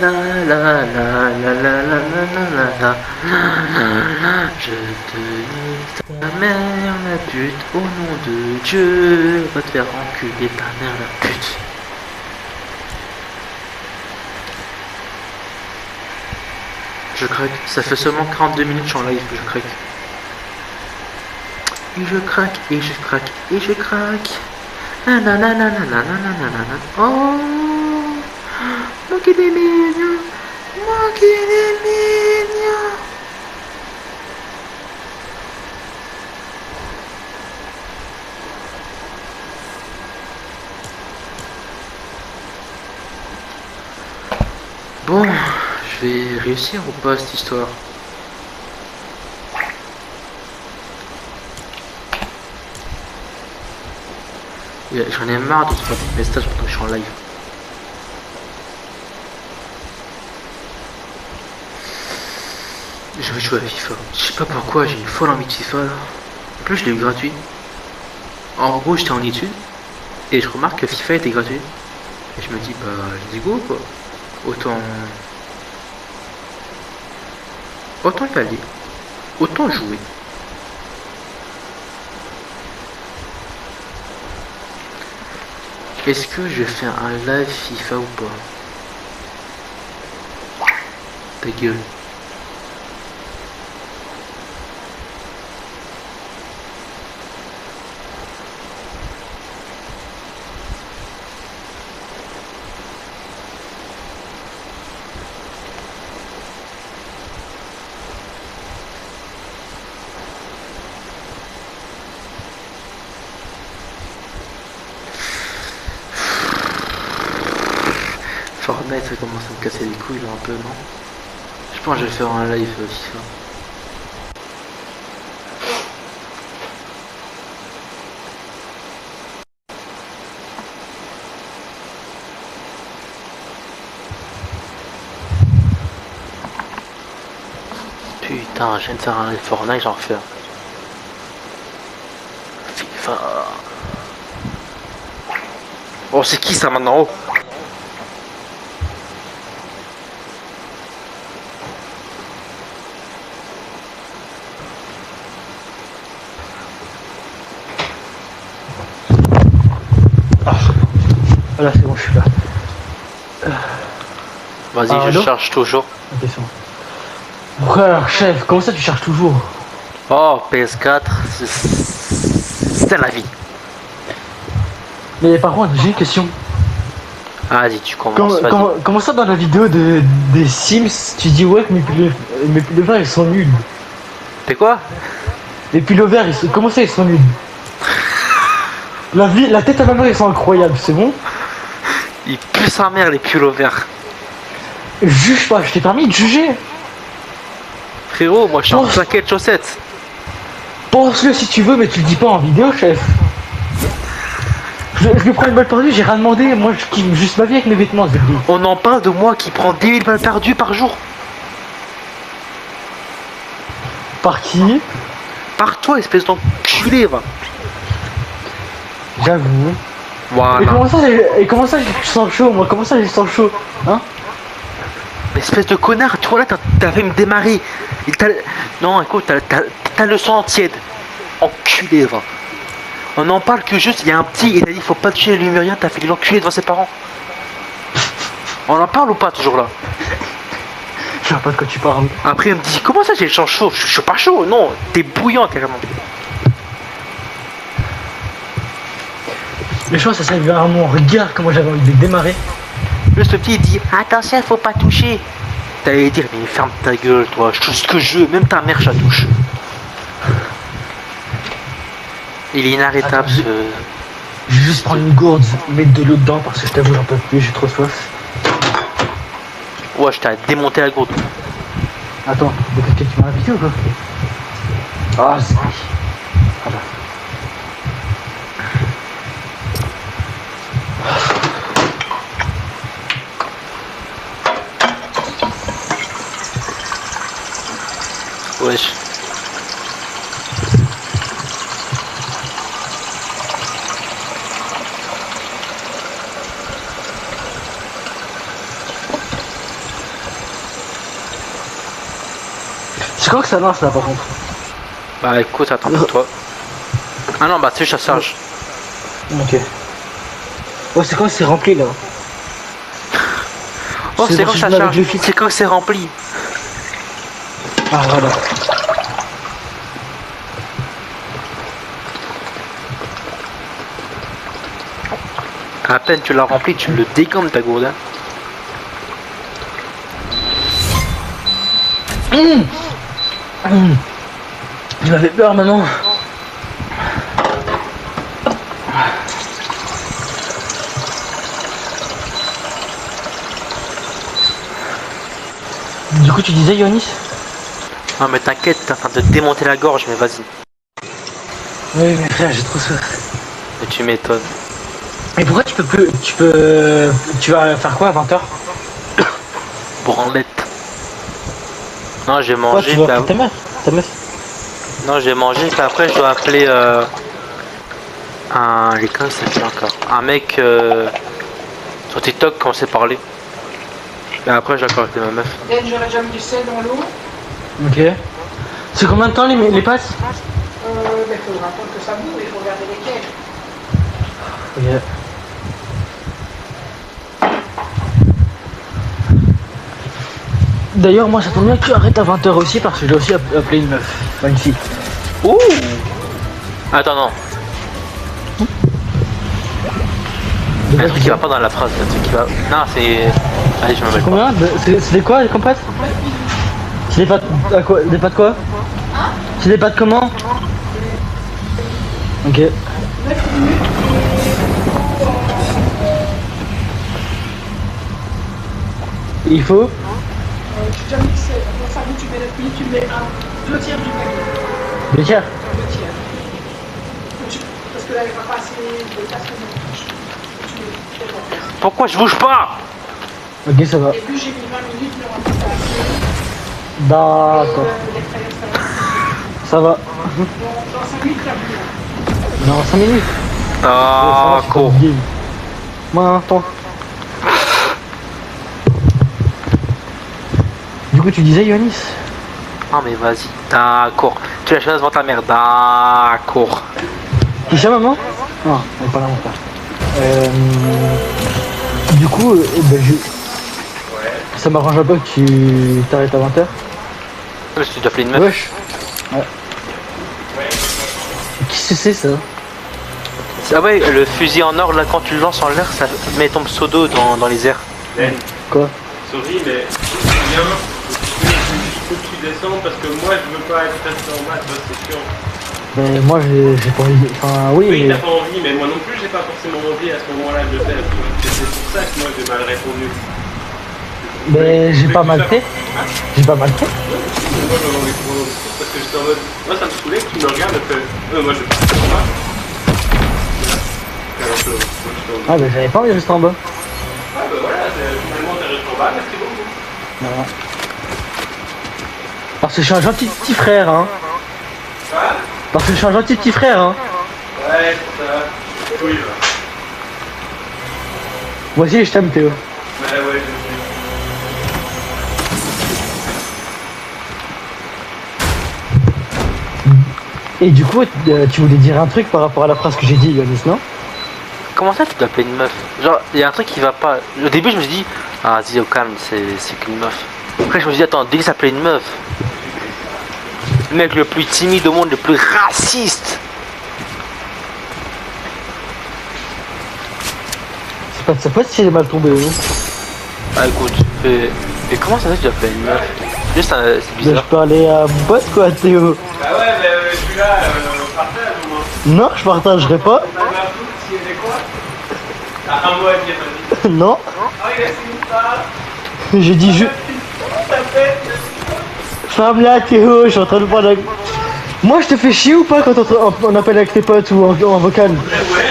Je te nique ta mère la pute, au nom de Dieu, va te faire enculer ta mère la pute. Je craque, ça fait seulement 42 minutes que je suis en live que je craque. Et je craque. Oh, moi qui est mignon. Bon, je vais réussir ou pas cette histoire? J'en ai marre de ce message pendant que je suis en live. J'ai envie de jouer à FIFA. Je sais pas pourquoi, j'ai une folle envie de FIFA là. En plus, je l'ai eu gratuit. En gros, j'étais en études et je remarque que FIFA était gratuit. Et je me dis, bah, let's go quoi. Autant y aller. Autant jouer. Est-ce que je fais un live FIFA ou pas? Ta gueule. Fortnite ça commence à me casser les couilles là un peu, non? Je pense que je vais faire un live FIFA. Putain, je viens de faire un Fortnite, j'en refais un. FIFA. Oh, c'est qui ça maintenant? Oh. Voilà, c'est bon, je suis là. Vas-y, Ah, je allô charge toujours. Ok, c'est bon. Pourquoi alors, chef, comment ça tu charges toujours? Oh, PS4, c'est la vie. Mais par contre, j'ai une question. Vas-y, tu commences, vas-y. Comment ça dans la vidéo des Sims, tu dis ouais que mes pullovers ils sont nuls. T'es quoi? Les pullovers, comment ça ils sont nuls? La tête à ma mère ils sont incroyables, c'est bon? Il pue sa mère, les pullovers. Juge pas, je t'ai permis de juger. Frérot, moi je suis en Pense- plaquette de chaussettes. Pense-le si tu veux, mais tu le dis pas en vidéo, chef. Je lui prends une balle perdue, j'ai rien demandé. Moi, je kiffe juste ma vie avec mes vêtements, je le dis. On en parle de moi qui prend 10 000 balles perdues par jour. Par qui? Par toi, espèce d'enculé, va. J'avoue. Voilà. Et comment ça, je sens chaud, moi? Comment ça, je sens chaud? Hein? Espèce de connard, tu vois là, t'as fait me démarrer. Non, écoute, t'as le sang tiède. Enculé, va. On en parle que juste, il y a un petit, il a dit faut pas tuer le lumérien, t'as fait l'enculé devant ses parents. On en parle ou pas toujours là? Je sais pas de quoi tu parles. Après il me dit comment ça j'ai le sang chaud? Je suis pas chaud, non, t'es bouillant carrément. Mais je pense que ça s'est vu à mon regard, comment j'avais envie de démarrer. Juste le petit il dit attention, faut pas toucher. T'allais dire mais ferme ta gueule toi, je touche ce que je veux, même ta mère je la touche. Il est inarrêtable. Attends, je vais juste prendre une gourde, mettre de l'eau dedans parce que je t'avoue j'en peux plus, j'ai trop soif. Ouais, je t'ai démonté la gourde. Attends, de quelqu'un qui m'a invité ou quoi? Ah, c'est... Ah bah. Wesh. C'est quand que ça lance là par contre? Bah écoute, attends pour toi. Ah non, bah tu sais, ça charge. Ok. Oh, c'est quand que c'est rempli là? Oh, c'est quand bon, ça je vais charge, avec le fil. c'est quand c'est rempli. Ah voilà. À peine tu l'as rempli, tu le dégompes ta gourde. Hein. Tu m'avais peur maman. Du coup tu disais Yonis? Non mais t'inquiète, t'es en train de te démonter la gorge, mais vas-y. Oui mais frère j'ai trop soif. Mais tu m'étonnes. Mais pourquoi tu vas faire quoi à 20h? Branlette. Non, j'ai Ouais, mangé. tu vas Bah... appeler ta meuf. Non, j'ai mangé, puis après je dois appeler un. Les comment il s'appelle encore? Un mec sur TikTok quand on s'est parlé. Et après je dois contacter ma meuf. J'aurais déjà mis du sel dans l'eau. Ok. C'est combien de temps les pâtes? Mais il faudra attendre que ça boue, il faut regarder lesquelles. Ok. D'ailleurs, moi ça tombe bien que tu arrêtes à 20h aussi parce que je dois aussi appeler une meuf. Enfin, une fille. Ouh. Attends, non. Un truc qui va pas dans la phrase, un truc qui va. Non, c'est. Allez, je me mets pas. Combien? C'est des quoi les pâtes? C'est des pâtes à quoi? Des pâtes quoi? C'est des pâtes comment? Ok. Il faut? J'ai déjà mixé. Dans ça, tu mets le prix, tu mets deux tiers du paquet. 2 tiers? 2 tiers. Parce que là, il va passer de place que Pourquoi je bouge pas? Ok, ça va. Et puis j'ai mis 20 minutes, mais on va pas passer. D'accord. Ça va. Dans 5 minutes, t'as vu. Dans 5 minutes. D'accord. Maintenant. Du coup, tu disais, Yoannis? Ah mais vas-y, d'accord. Tu la chance devant ta mère, d'accord. Qui ça, maman? Non, elle est pas là, mon frère. Du coup, ben, ça m'arrange pas que tu t'arrêtes à 20h. Mais tu dois appeler une meuf. Wesh. Ouais. Qu'est-ce que c'est ça? Ah ouais, le fusil en or, là, quand tu le lances en l'air, ça met ton pseudo dans les airs. Ben, Quoi? sorry, mais viens, il faut que tu descendes parce que moi je veux pas être resté en bas, toi, c'est chiant. Ben moi j'ai pas envie. Enfin oui, Oui, mais. t'as pas envie, mais moi non plus j'ai pas forcément envie à ce moment-là de le faire. Tu vois. C'est pour ça que moi j'ai mal répondu. Ben j'ai pas mal fait. J'ai pas mal fait. Moi j'avais envie de prendre parce que j'étais en mode. Moi ça me saoulait que tu me regardes et que. Moi je vais pas rester en bas. Alors que moi j'étais en bas. Ah ben j'avais pas envie de rester en bas. Ah bah voilà, finalement t'es resté en bas, merci beaucoup. Voilà. Parce que je suis un gentil petit frère, hein. Ah Parce que je suis un gentil petit frère, hein. ouais, c'est ça. Oui, bah. Moi aussi je t'aime Théo. Ouais, ouais, je sais. Et du coup, tu voulais dire un truc par rapport à la phrase que j'ai dit, Yoannis, non? Comment ça tu dois appeler une meuf? Genre, il y a un truc qui va pas. Au début, je me suis dit, ah, vas-y, au calme, c'est qu'une meuf. Après, je me suis dit, attends, Denis s'appelait une meuf. Le mec le plus timide au monde, le plus raciste. C'est pas de sa faute si j'ai mal tombé, hein. Ah, écoute, mais comment ça tu dois appeler une meuf? Juste, c'est Ben, je bizarre. parlais à mon pote quoi, Théo. Bah ouais, mais je suis là, partage au moins. Non, je partagerai pas. On a un foot, s'il y avait quoi? Ah, un mot à dire, vas-y. Non, Ah, il a fini ça. j'ai dit je. Ça fait. Ferme là Théo, je suis en train de parler avec. Moi je te fais chier ou pas quand on appelle avec tes potes ou en vocal? Ouais,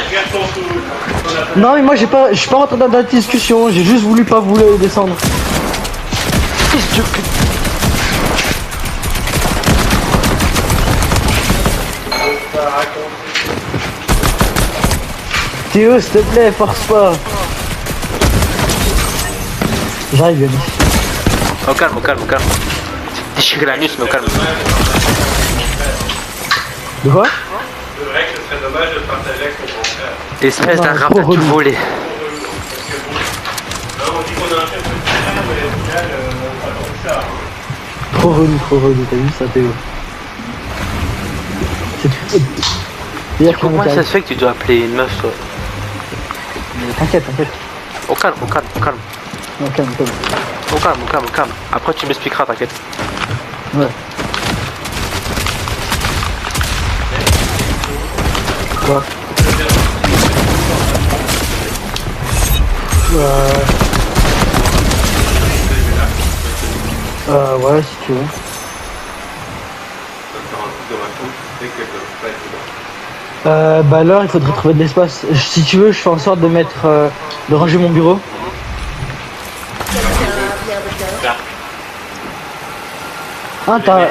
regarde ton foot. Non mais moi j'ai pas. Je suis pas rentré dans la discussion, j'ai juste voulu pas vous descendre. Théo s'il te plaît, force pas. J'arrive Yannis. Au calme, au calme, au calme. Déchirer l'anus, mais au calme. De quoi? C'est vrai que ce serait dommage de partager avec ton grand frère. Espèce Non, d'un non, rap trop à tout relou. voler. Parce que bon. Hein, on dit qu'on a un chef de frère, mais au final, pas tant que ça. Hein. Trop relou, t'as vu ça Théo? C'est D'ailleurs, Comment ça se fait que tu dois appeler une meuf, toi? T'inquiète, t'inquiète. Au calme, au calme, au calme. Non, calme, calme. Au calme, au calme, au calme. Après, tu m'expliqueras, t'inquiète. Ouais. Quoi? Ouais, si tu veux. Bah alors il faudrait trouver de l'espace. Si tu veux, je fais en sorte de mettre, de ranger mon bureau. Ah t'as...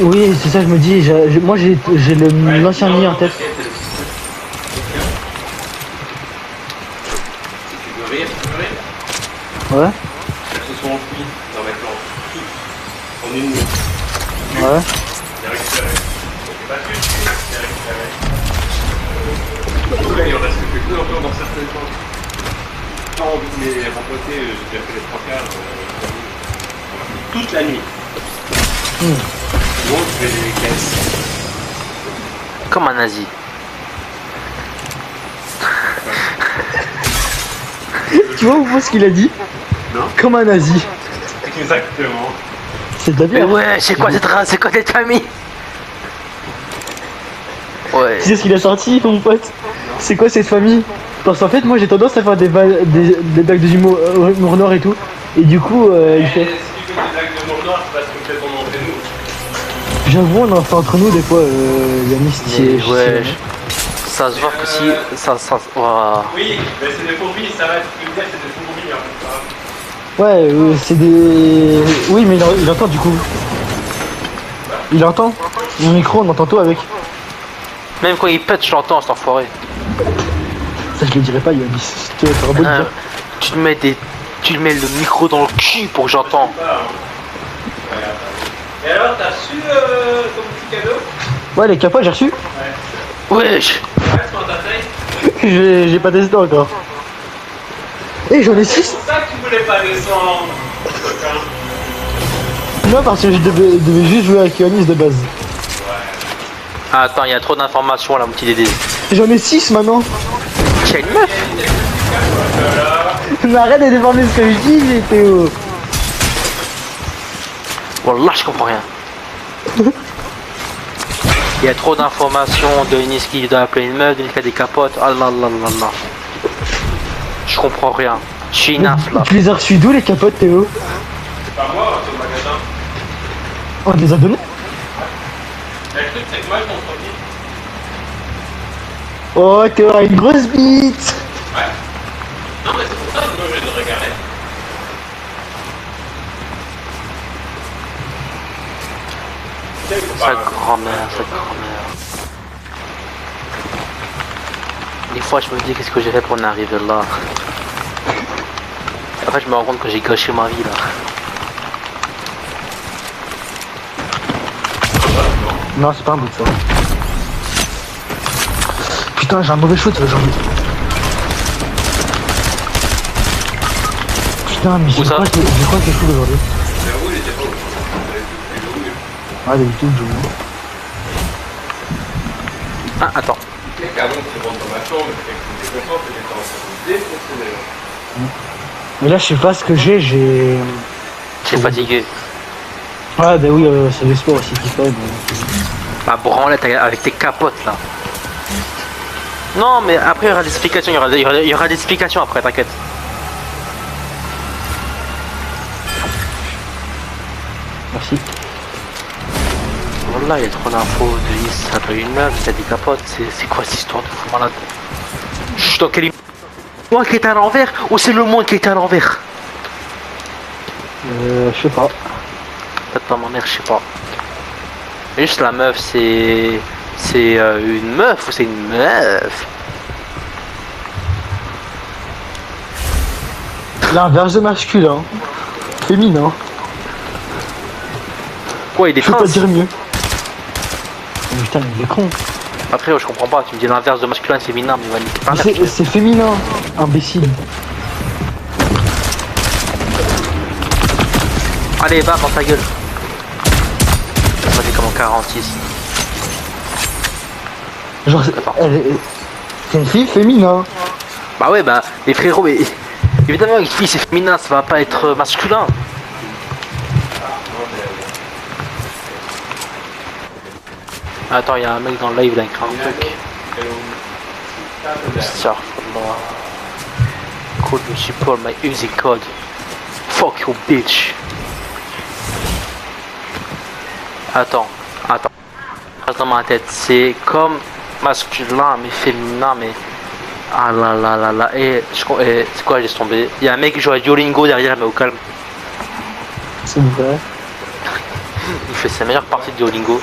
Oui, c'est ça, je me dis. Moi j'ai l'ancien lit en tête. Si tu veux rire, tu peux rire. Ouais, Elles se sont enfuies dans maintenant. Toutes. En une minute. ouais. C'est récupéré. C'est pas sûr, c'est récupéré. Du coup, là, il en reste que peu encore dans certaines choses. Pas envie de les rempoter, j'ai déjà fait les trois quarts. Toute la nuit. Donc, je vais les casser. Comme un nazi. Tu vois ou pas ce qu'il a dit? Non. Comme un nazi. Exactement. C'est de la Mais bière. ouais, c'est quoi cette race? C'est quoi cette famille? Ouais. Tu sais ce qu'il a sorti, mon pote? C'est quoi cette famille? Parce qu'en fait, moi j'ai tendance à faire des blagues de humour noir et tout. Et du coup, il fait. Si tu fais des blagues de mort noir, c'est parce que peut-être on en fait nous. J'avoue, on en fait entre nous des fois, Yannis. Mais ouais. Ça se voit que si. Ça. Ouah. Oui, mais c'est des fourbis, ça va, tu peux dire c'est des fourbis en fait. Ouais, c'est des... Oui, mais il entend du coup. Il entend. Mon micro, on entend tout avec. Même quand il pète, je l'entends, cet enfoiré. Ça, je le dirais pas, Yanis. Tu auras beau le dire. Tu te mets le micro dans le cul pour que j'entends. Et alors, t'as reçu ton petit cadeau? Ouais, les capotes, j'ai reçu. Wesh. Ouais, c'est dans ta taille. J'ai pas testé encore. Et j'en ai 6. C'est pour ça que tu voulais pas descendre, coquin. Non, parce que je devais juste jouer avec Yanis de base. Ah, attends, il y a trop d'informations là, mon petit Dédé. J'en ai 6 maintenant. T'as une meuf? Mais arrête de déformer ce que je dis, Théo. Wallah, je comprends rien. Il y a trop d'informations de Yanis qui doit appeler une meuf, de qui a des capotes. Ah là là là là. Je comprends rien. Je suis inaf là. Tu les as reçus d'où les capotes, Théo? C'est pas moi, c'est le magasin. On les a donnés? Mais le truc, c'est que moi, je m'en profite. Oh, Théo a une grosse bite. Ouais. Non, mais c'est pour ça que moi, je vais le regarder. Sa grand-mère, sa grand-mère. Des fois, je me dis qu'est-ce que j'ai fait pour en arriver là. Après, je me rends compte que j'ai gâché ma vie là. Non, c'est pas un bout de ça. Putain, j'ai un mauvais shoot aujourd'hui. Putain, mais Où ça? j'ai quoi que je shoot aujourd'hui? Mais où il était pas où? Ah, d'habitude, je joue. Ah, attends. Les canons qui rentrent dans ma chambre, c'est des contents que j'étais en train de défoncer d'ailleurs. Mais là, je sais pas ce que j'ai. J'ai fatigué. Ah, bah oui, c'est le sport aussi qui fait. Ma branlette avec tes capotes là. Non, mais après, il y aura des explications. Il y aura des explications après, t'inquiète. Merci. Voilà, il y a trop d'infos de Nice, ça peut une meuf, ça des capotes, c'est quoi cette histoire de fou malade? Je suis dans quel moi qui est à l'envers ou c'est le monde qui est à l'envers? Je sais pas. Peut-être pas ma mère, je sais pas. Juste la meuf, c'est une meuf ou c'est une meuf? L'inverse de masculin. Féminin. Quoi, il est Je peux trans? pas dire mieux. Mais putain, il est con. Après, je comprends pas, tu me dis l'inverse de masculin et féminin, mais Vanny, c'est pas Mais un c'est féminin, imbécile. Allez, bam, dans ta gueule. Vas-y, comme en 46. Genre, Attends. c'est une fille féminin. Bah ouais, bah, les frérots, mais évidemment, une fille c'est féminin, ça va pas être masculin. Attends, il y a un mec dans le live, il a écrit un truc. Astaghfirullah. Code me support my Uzi code. Fuck you bitch. Attends. Reste dans ma tête, c'est comme masculin mais féminin mais... Ah là là là là, et c'est quoi, laisse tomber. Il y a un mec qui joue à Duolingo derrière mais au calme. C'est vrai. Il fait sa meilleure partie de Duolingo.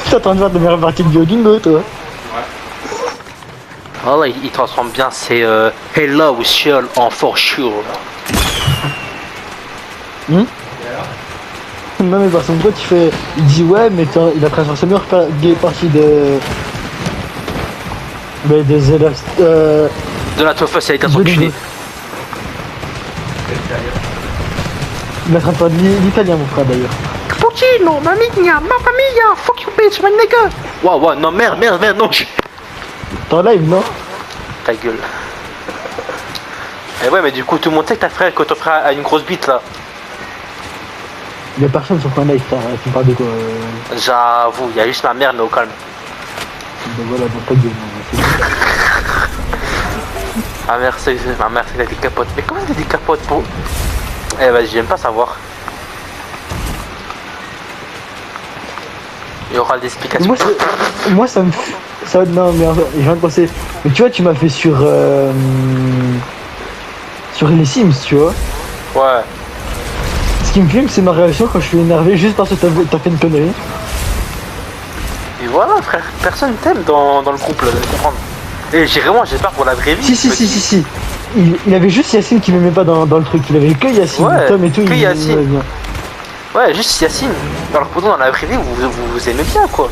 T'es en train de faire de meilleures parties de Duolingo, toi. Voilà, il transforme bien ses hello Seul en for sure. Non mais par son pote il dit ouais mais il a transformé sa meilleure partie de... Mais des élèves... De la Tofus, il a été son culé. Il est en train de parler l'italien mon frère d'ailleurs. Cappuccino, mamma mia, fuck you bitch, my nigga. Wow, non merde, non. T'es en live non? Ta gueule. Et ouais, mais du coup, tout le monde sait que ton frère a une grosse bite là. Il y a personne sur ton live, tu me parles de quoi J'avoue, il y a juste ma mère, mais au calme. Ben voilà, donc pas de gueule. Ma mère, c'est des capotes. Mais comment c'est des capotes pour... Eh vas-y, j'aime pas savoir. Il y aura des explications. Moi ça me... Ça, non mais j'ai rien de penser. Mais tu vois, tu m'as fait sur sur les Sims, tu vois. Ouais. Ce qui me filme, c'est ma réaction quand je suis énervé juste parce que t'as fait une connerie. Et voilà, frère, personne t'aime dans le groupe, là, de comprendre. Et j'ai peur pour la vraie vie. Si. Il avait juste Yacine qui m'aimait pas dans le truc. Il avait que Yacine, Ouais, Tom et tout. que il Yacine. m'aimait bien. Ouais, juste Yacine. Alors que pourtant, dans la vraie vie, vous aimez bien, quoi.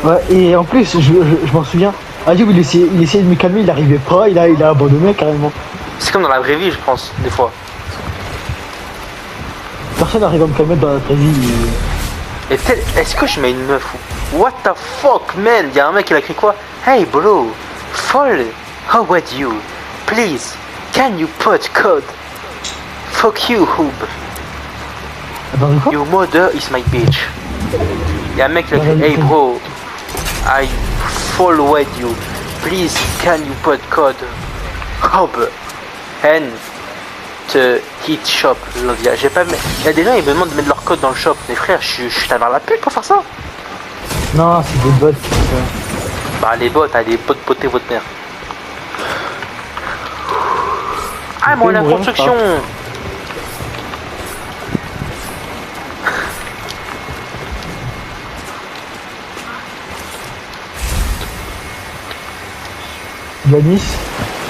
Ouais, et en plus, je m'en souviens. Ayoub, il essayait de me calmer, il arrivait pas, il a abandonné carrément. C'est comme dans la vraie vie, je pense, des fois. Personne n'arrive à me calmer dans la vraie vie. Et est-ce que je mets une meuf ou... What the fuck, man? Y'a un mec qui a écrit quoi? Hey, bro, fall, how would you? Please, can you put code? Fuck you, Hoob. Attends, de quoi? Your mother is my bitch. Y'a un mec qui a écrit, hey, bro, I followed you. Please, can you put code? Hoob. And the hit shop. J'ai pas... Y'a des gens, ils me demandent de mettre leur code dans le shop. Mais frère, je suis à la pute pour faire ça. Non, c'est des bots qui font ça. Bah les bots, allez poter votre mère. Ah moi la construction. Yanis,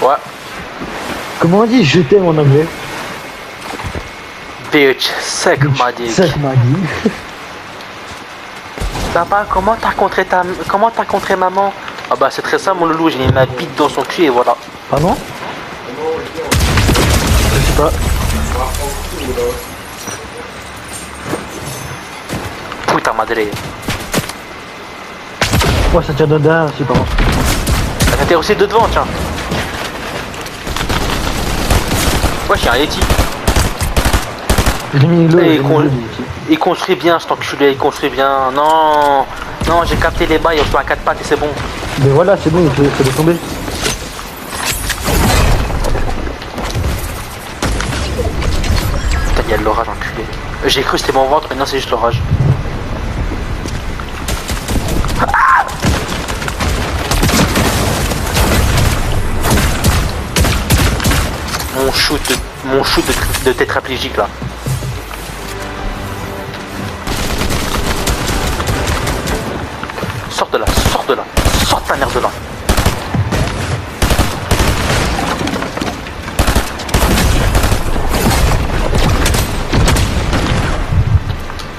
Ouais. comment on dit je t'aime en anglais? Bitch, sec ma dick. Ça m'a dit. Papa, comment t'as rencontré maman? Ah bah c'est très simple mon loulou, j'ai mis ma bite dans son cul et voilà. Pardon? Je sais pas. Putain madre. Ouais, ça tient dedans, c'est pas bon. T'as aussi deux devant, tiens. Ouais, j'ai un Yeti. J'ai mis l'eau. Il construit bien cet enculé, il construit bien. Non, non, j'ai capté les bails, on se met à 4 pattes et c'est bon. Mais voilà, c'est bon, il faut tomber. Putain, il y a de l'orage, enculé. J'ai cru que c'était mon ventre, mais non, c'est juste l'orage. Mon shoot de tétraplégique là. Sors de là, sors ta mère de là.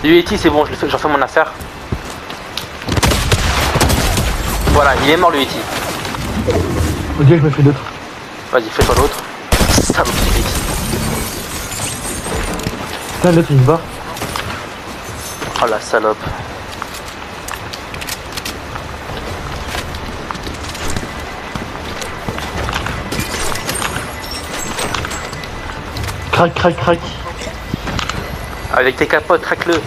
L'UET c'est bon, j'en fais mon affaire. Voilà, il est mort l'UET. Ok, je me fais d'autres. Vas-y, fais-toi l'autre. Salope de UET. Putain, l'autre il se bat. Oh la salope. Crac. Avec tes capotes, craque-le.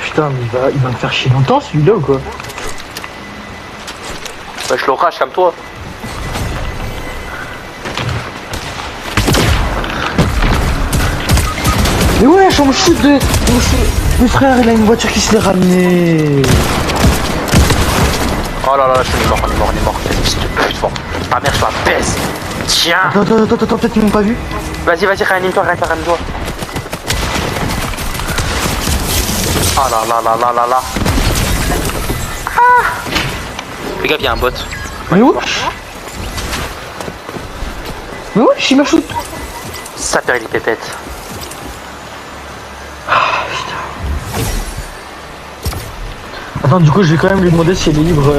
Putain, mais il va me faire chier longtemps celui-là ou quoi? Bah, je l'orage comme toi. Mais wesh, on me shoot de... Mon frère, il a une voiture qui se l'est ramenée. Oh là là, je suis mort, on est mort. Fils de pute, fort. Ta mère, je la baisse. Tiens. Attends, peut-être qu'ils m'ont pas vu. Vas-y, réanime-toi. Oh là. Ah. Fais gaffe, y'a un bot. Mais wesh. Il m'a shoot. Ça perd les pépettes. Attends, du coup, je vais quand même lui demander si elle est libre.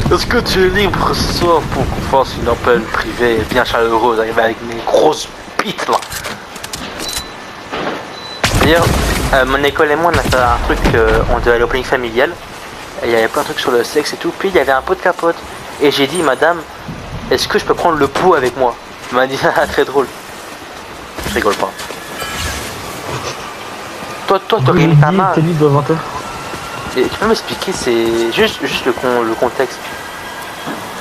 Est-ce que tu es libre ce soir pour qu'on fasse une appel privée bien chaleureuse avec mes grosses bites là? D'ailleurs, mon école et moi on a fait un truc, on devait aller au planning familial. Il y avait plein de trucs sur le sexe et tout. Puis il y avait un pot de capote. Et j'ai dit, madame, est-ce que je peux prendre le pot avec moi? Elle m'a dit, ah, très drôle. Je rigole pas. Toi, t'aurais mis ta main. T'es libre devant toi. Et tu peux m'expliquer, c'est juste le contexte.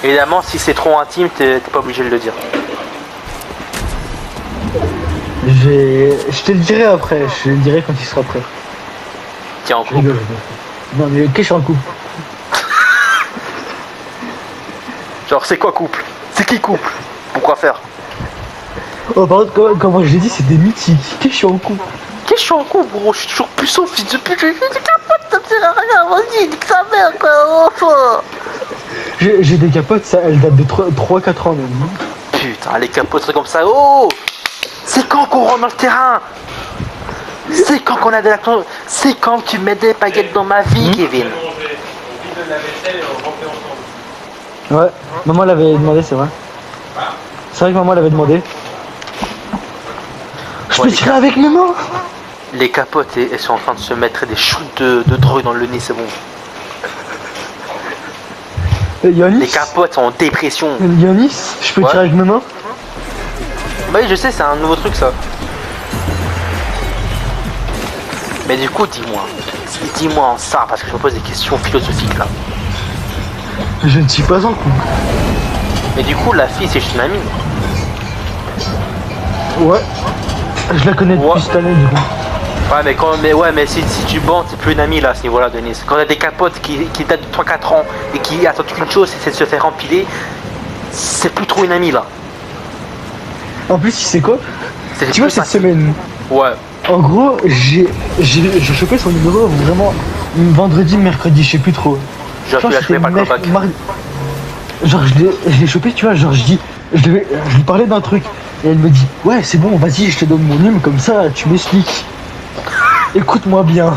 Évidemment, si c'est trop intime, t'es pas obligé de le dire. Je te le dirai après, je te le dirai quand il sera prêt. Tiens, en Je couple. rigole. Non mais ok, je suis en couple. Genre, c'est quoi couple? C'est qui couple? Pourquoi faire? Oh, par contre, comme moi je l'ai dit, c'est des mythiques. Qu'est-ce que je suis en couple? Qu'est-ce que je suis en couple, gros? Je suis toujours puissant, fils de pute. J'ai des capotes, ça me sert à rien. Vas-y, nique sa mère, quoi. Enfin. J'ai des capotes, ça, elles datent de 3-4 ans même. Putain, les capotes, c'est comme ça. Oh! C'est quand qu'on rentre dans le terrain? C'est quand qu'on a de la... C'est quand tu mets des baguettes dans ma vie, Kevin? On vide la vaisselle et on rentre ensemble. Ouais, maman l'avait demandé, c'est vrai. C'est vrai que maman l'avait demandé. Je peux les tirer avec mes mains? Les capotes, elles sont en train de se mettre des shoots de drogue dans le nez, c'est bon. Yanis? Les capotes sont en dépression. Yanis, je peux Ouais. tirer avec mes mains? Bah oui, je sais, c'est un nouveau truc, ça. Mais du coup, dis-moi en ça, parce que je me pose des questions philosophiques, là. Je ne suis pas en couple. Mais du coup, la fille, c'est juste une amie. Ouais. Je la connais depuis Ouais. cette année, du coup. Ouais, mais si tu bandes, c'est plus une amie, là, à ce niveau-là, Denis. Quand il y a des capotes qui datent de 3-4 ans et qui attendent qu'une chose, c'est de se faire empiler, c'est plus trop une amie, là. En plus, tu sais quoi? C'est Tu vois, plus cette facile. semaine, Ouais. en gros, j'ai chopé son numéro vraiment vendredi, mercredi, je sais plus trop. J'ai appris à c'était jouer par le comeback. Genre, je l'ai chopé, tu vois, genre, je lui parlais d'un truc. Et elle me dit, ouais, c'est bon, vas-y, je te donne mon numéro, comme ça, tu m'expliques. Écoute-moi bien.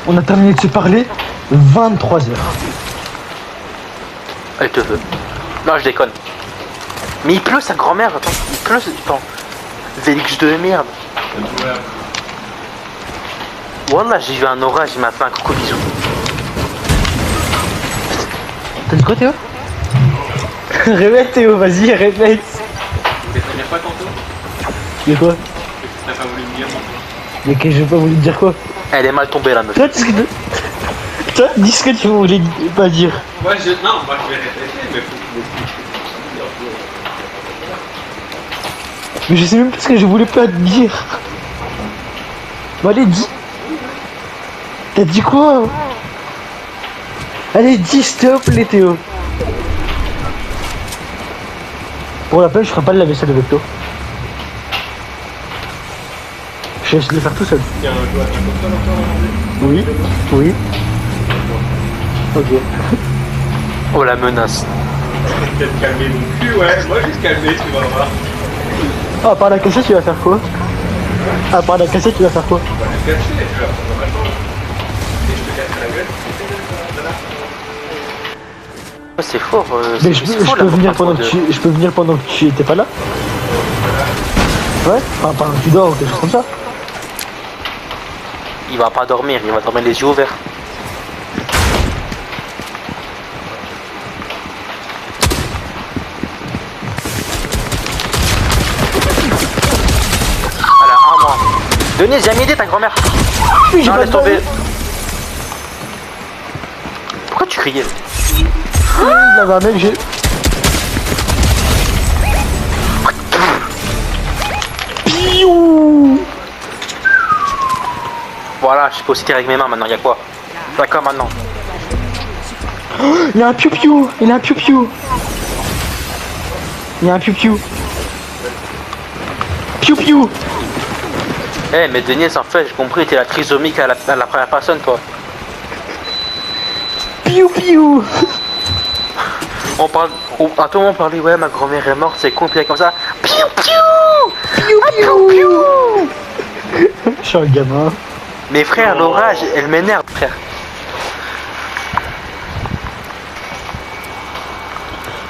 On a terminé de se parler 23h. Elle te veut. Non, je déconne. Mais il pleut, sa grand-mère, attends. Il pleut, attends. Vélix de merde. Wallah, j'ai vu un orage, il m'a fait un coucou bisou. T'as dit quoi, Théo? Répète, Théo, vas-y, répète. Tu voulais te dire quoi tantôt? De quoi? T'as pas voulu me dire tantôt. Mais que j'ai pas voulu te dire quoi? Elle est mal tombée, la meuf. Toi, dis ce que tu voulais pas dire. Moi, je vais répéter, mais faut que tu m'expliques. Mais je sais même pas ce que je voulais pas te dire. Bon, allez, dis. T'as dit quoi? Allez, dis, stop, les Théo. Pour la peine, je ferai pas de la vaisselle avec toi. Je laisse le faire tout seul. Il y a un joueur à la console encore aujourd'hui? Oui, oui. Ok. Oh, la menace. Peut-être calmer mon cul, ouais. Moi, je vais te calmer, tu vas voir. Ah, à part la cassette, tu vas faire quoi? À part la cassette, tu vas faire quoi? On va les cacher, tu vois. Normalement. Et je te casse la gueule. Oh, c'est fort. Mais je peux venir pendant que je peux venir pendant que tu étais pas là? Ouais? Enfin, pendant que tu dors ou quelque chose comme ça? Il va pas dormir, il va dormir les yeux ouverts. Voilà, un mois. Denise, j'ai aidé ta grand-mère. Oui, j'ai Non, pas laisse de tomber. Pourquoi tu criais? Il avait un mec, j'ai. Piou. Voilà, je peux aussi tirer avec mes mains maintenant, y'a quoi? D'accord maintenant. Il a un piou-piou. Il a un piou-piou. Il y a un piou-piou. Piou-piou. Eh mais Denise, en fait, j'ai compris, t'es la trisomique à la première personne, toi. Piou-piou. On parle... à tout le monde parlait, ouais, ma grand-mère est morte, c'est con, puis comme ça. Piou piou. Piou-piou. Je suis un gamin. Mes frères, l'orage, elle m'énerve, frère.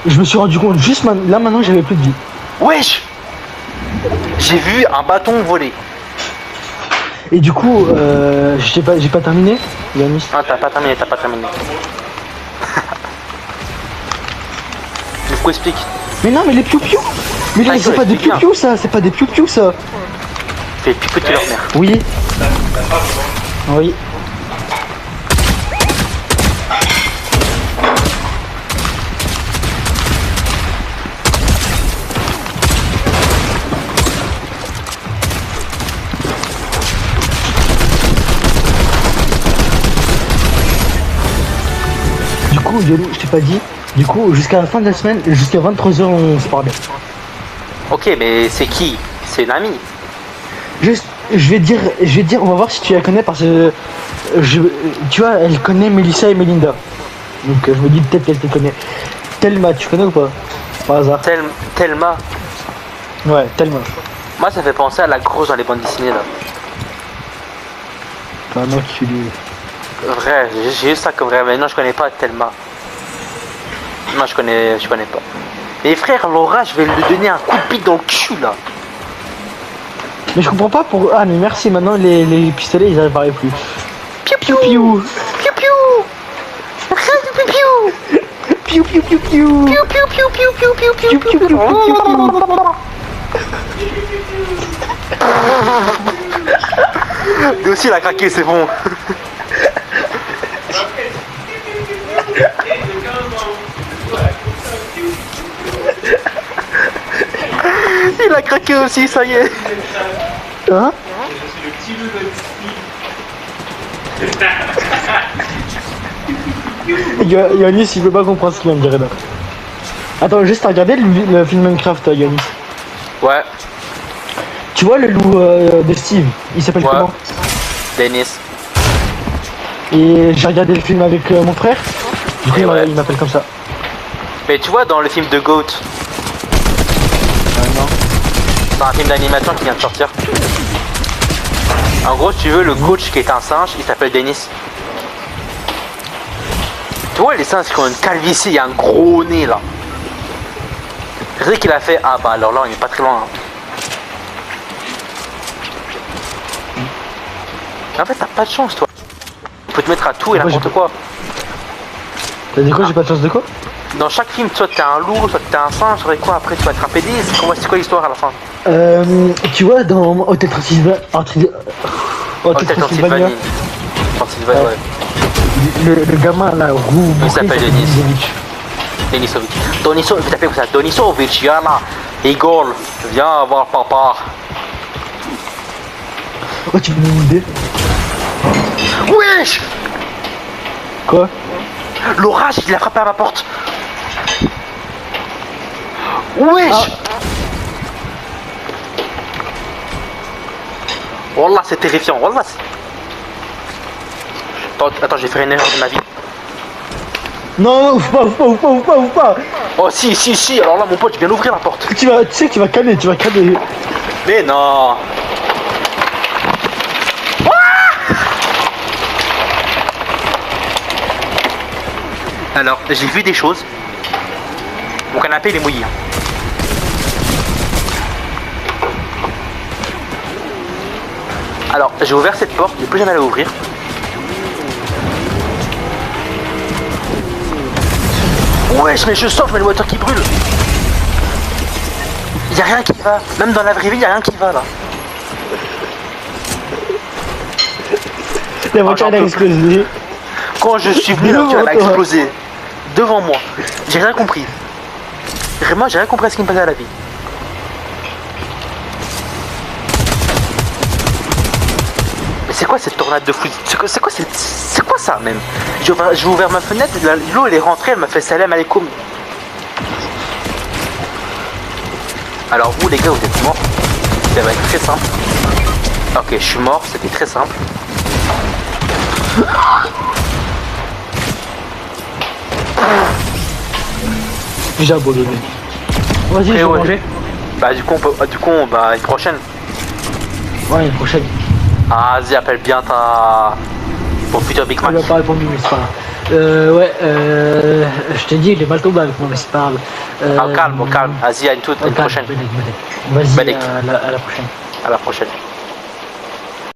Et je me suis rendu compte juste là maintenant j'avais plus de vie. Wesh. J'ai vu un bâton voler. Et du coup, j'ai pas terminé, Yanis. Ah, t'as pas terminé, Du coup, explique. Mais non, mais les piou-piou. Mais là, Ah, c'est pas des explique bien. piou-piou ça, c'est pas des piou-piou ça. Fais plus petit leur mère. Oui. Oui. Du coup, Yolo, je t'ai pas dit, Du coup, jusqu'à la fin de la semaine, jusqu'à 23h, on se parlait. Ok, mais c'est qui? C'est une amie. Juste, je vais te dire, on va voir si tu la connais parce que tu vois, elle connaît Melissa et Melinda. Donc je me dis peut-être qu'elle te connaît. Thelma, tu connais ou pas? Par hasard. Thelma. Ouais, Thelma. Moi, ça fait penser à la grosse dans les bandes dessinées là. Enfin, non, tu lui. Vrai, j'ai eu ça comme rêve, mais non, je connais pas Thelma. Non, je connais pas. Mais frère, Laura, je vais lui donner un coup de pied dans le cul là. Mais je comprends pas pour. Ah, mais merci, maintenant les pistolets ils apparaissent plus. Piou piou piou. Piou piou. Piou piou. Piou piou piou piou. Piou piou piou piou piou piou piou Piou piou piou piou piou. Lui aussi il a craqué, c'est bon. Il a craqué aussi, ça y est. Hein? Yannis il peut pas comprendre ce qu'il vient de dire là. Attends, juste à regarder le film Minecraft, Yannis. Ouais, Tu vois le loup de Steve, il s'appelle Ouais. comment? Dennis. Et j'ai regardé le film avec mon frère, du coup Et ouais. il m'appelle comme ça. Mais tu vois, dans le film de Goat, Non. c'est un film d'animation qui vient de sortir. En gros, si tu veux, le coach qui est un singe, il s'appelle Dennis. Tu vois, les singes qui ont une calvitie, il y a un gros nez là. C'est vrai qu'il a fait, ah bah alors là, on est pas très loin. Hein. En fait, t'as pas de chance, toi. Tu peux te mettre à tout et Moi, n'importe quoi. T'as dit quoi? J'ai pas de chance de quoi? Dans chaque film, soit t'es un loup, soit t'es un singe, soit quoi, après tu vas être un PD. C'est quoi l'histoire à la fin? Tu vois dans Hôtel Transylvania, Hôtel Transylvanie. Transylvanie, ouais. le gamin là, roux, Il s'appelle Denis. Denisovic. Denisovic, vous tapez comme ça. Denisovic, viens là. Igor, viens voir papa. Oh, tu me donnes une idée? Wesh! Quoi? L'orage, il a frappé à ma porte. Wesh! Wallah, c'est terrifiant. Wallah. Attends, j'ai fait une erreur de ma vie. Non, ouf pas. Oh, si. Alors là, mon pote, je viens d'ouvrir la porte. Tu sais que tu vas canner. Mais non. Alors, j'ai vu des choses. Mon canapé, il est mouillé. Alors, j'ai ouvert cette porte, je ne vais plus jamais la ouvrir. Wesh, mais je sors, je mets le water qui brûle. Y a rien qui va. Même dans la vraie vie, y a rien qui va là. La voiture elle a j'en peux explosé. Quand je suis venu, la voiture elle a explosé. Devant moi. J'ai rien compris. Vraiment, j'ai rien compris à ce qui me passait à la vie. Mais c'est quoi cette tornade de fou? C'est quoi ça même? J'ai ouvert ma fenêtre, l'eau elle est rentrée, elle m'a fait salam alaikum. Alors vous les gars, vous êtes morts. Ça va être très simple. Ok, je suis mort, c'était très simple. J'ai abandonné. Vas-y, je vais ouais. manger. Bah du coup, une prochaine. Ouais, une prochaine. Ah, vas-y, appelle bien ton futur Big Mac. Il va pas répondu, mais c'est pas grave. Ouais, je t'ai dit, il est mal tombé avec moi, mais c'est pas grave. Calme. Vas-y, à une prochaine. Vas-y, Balek. à la prochaine. À la prochaine.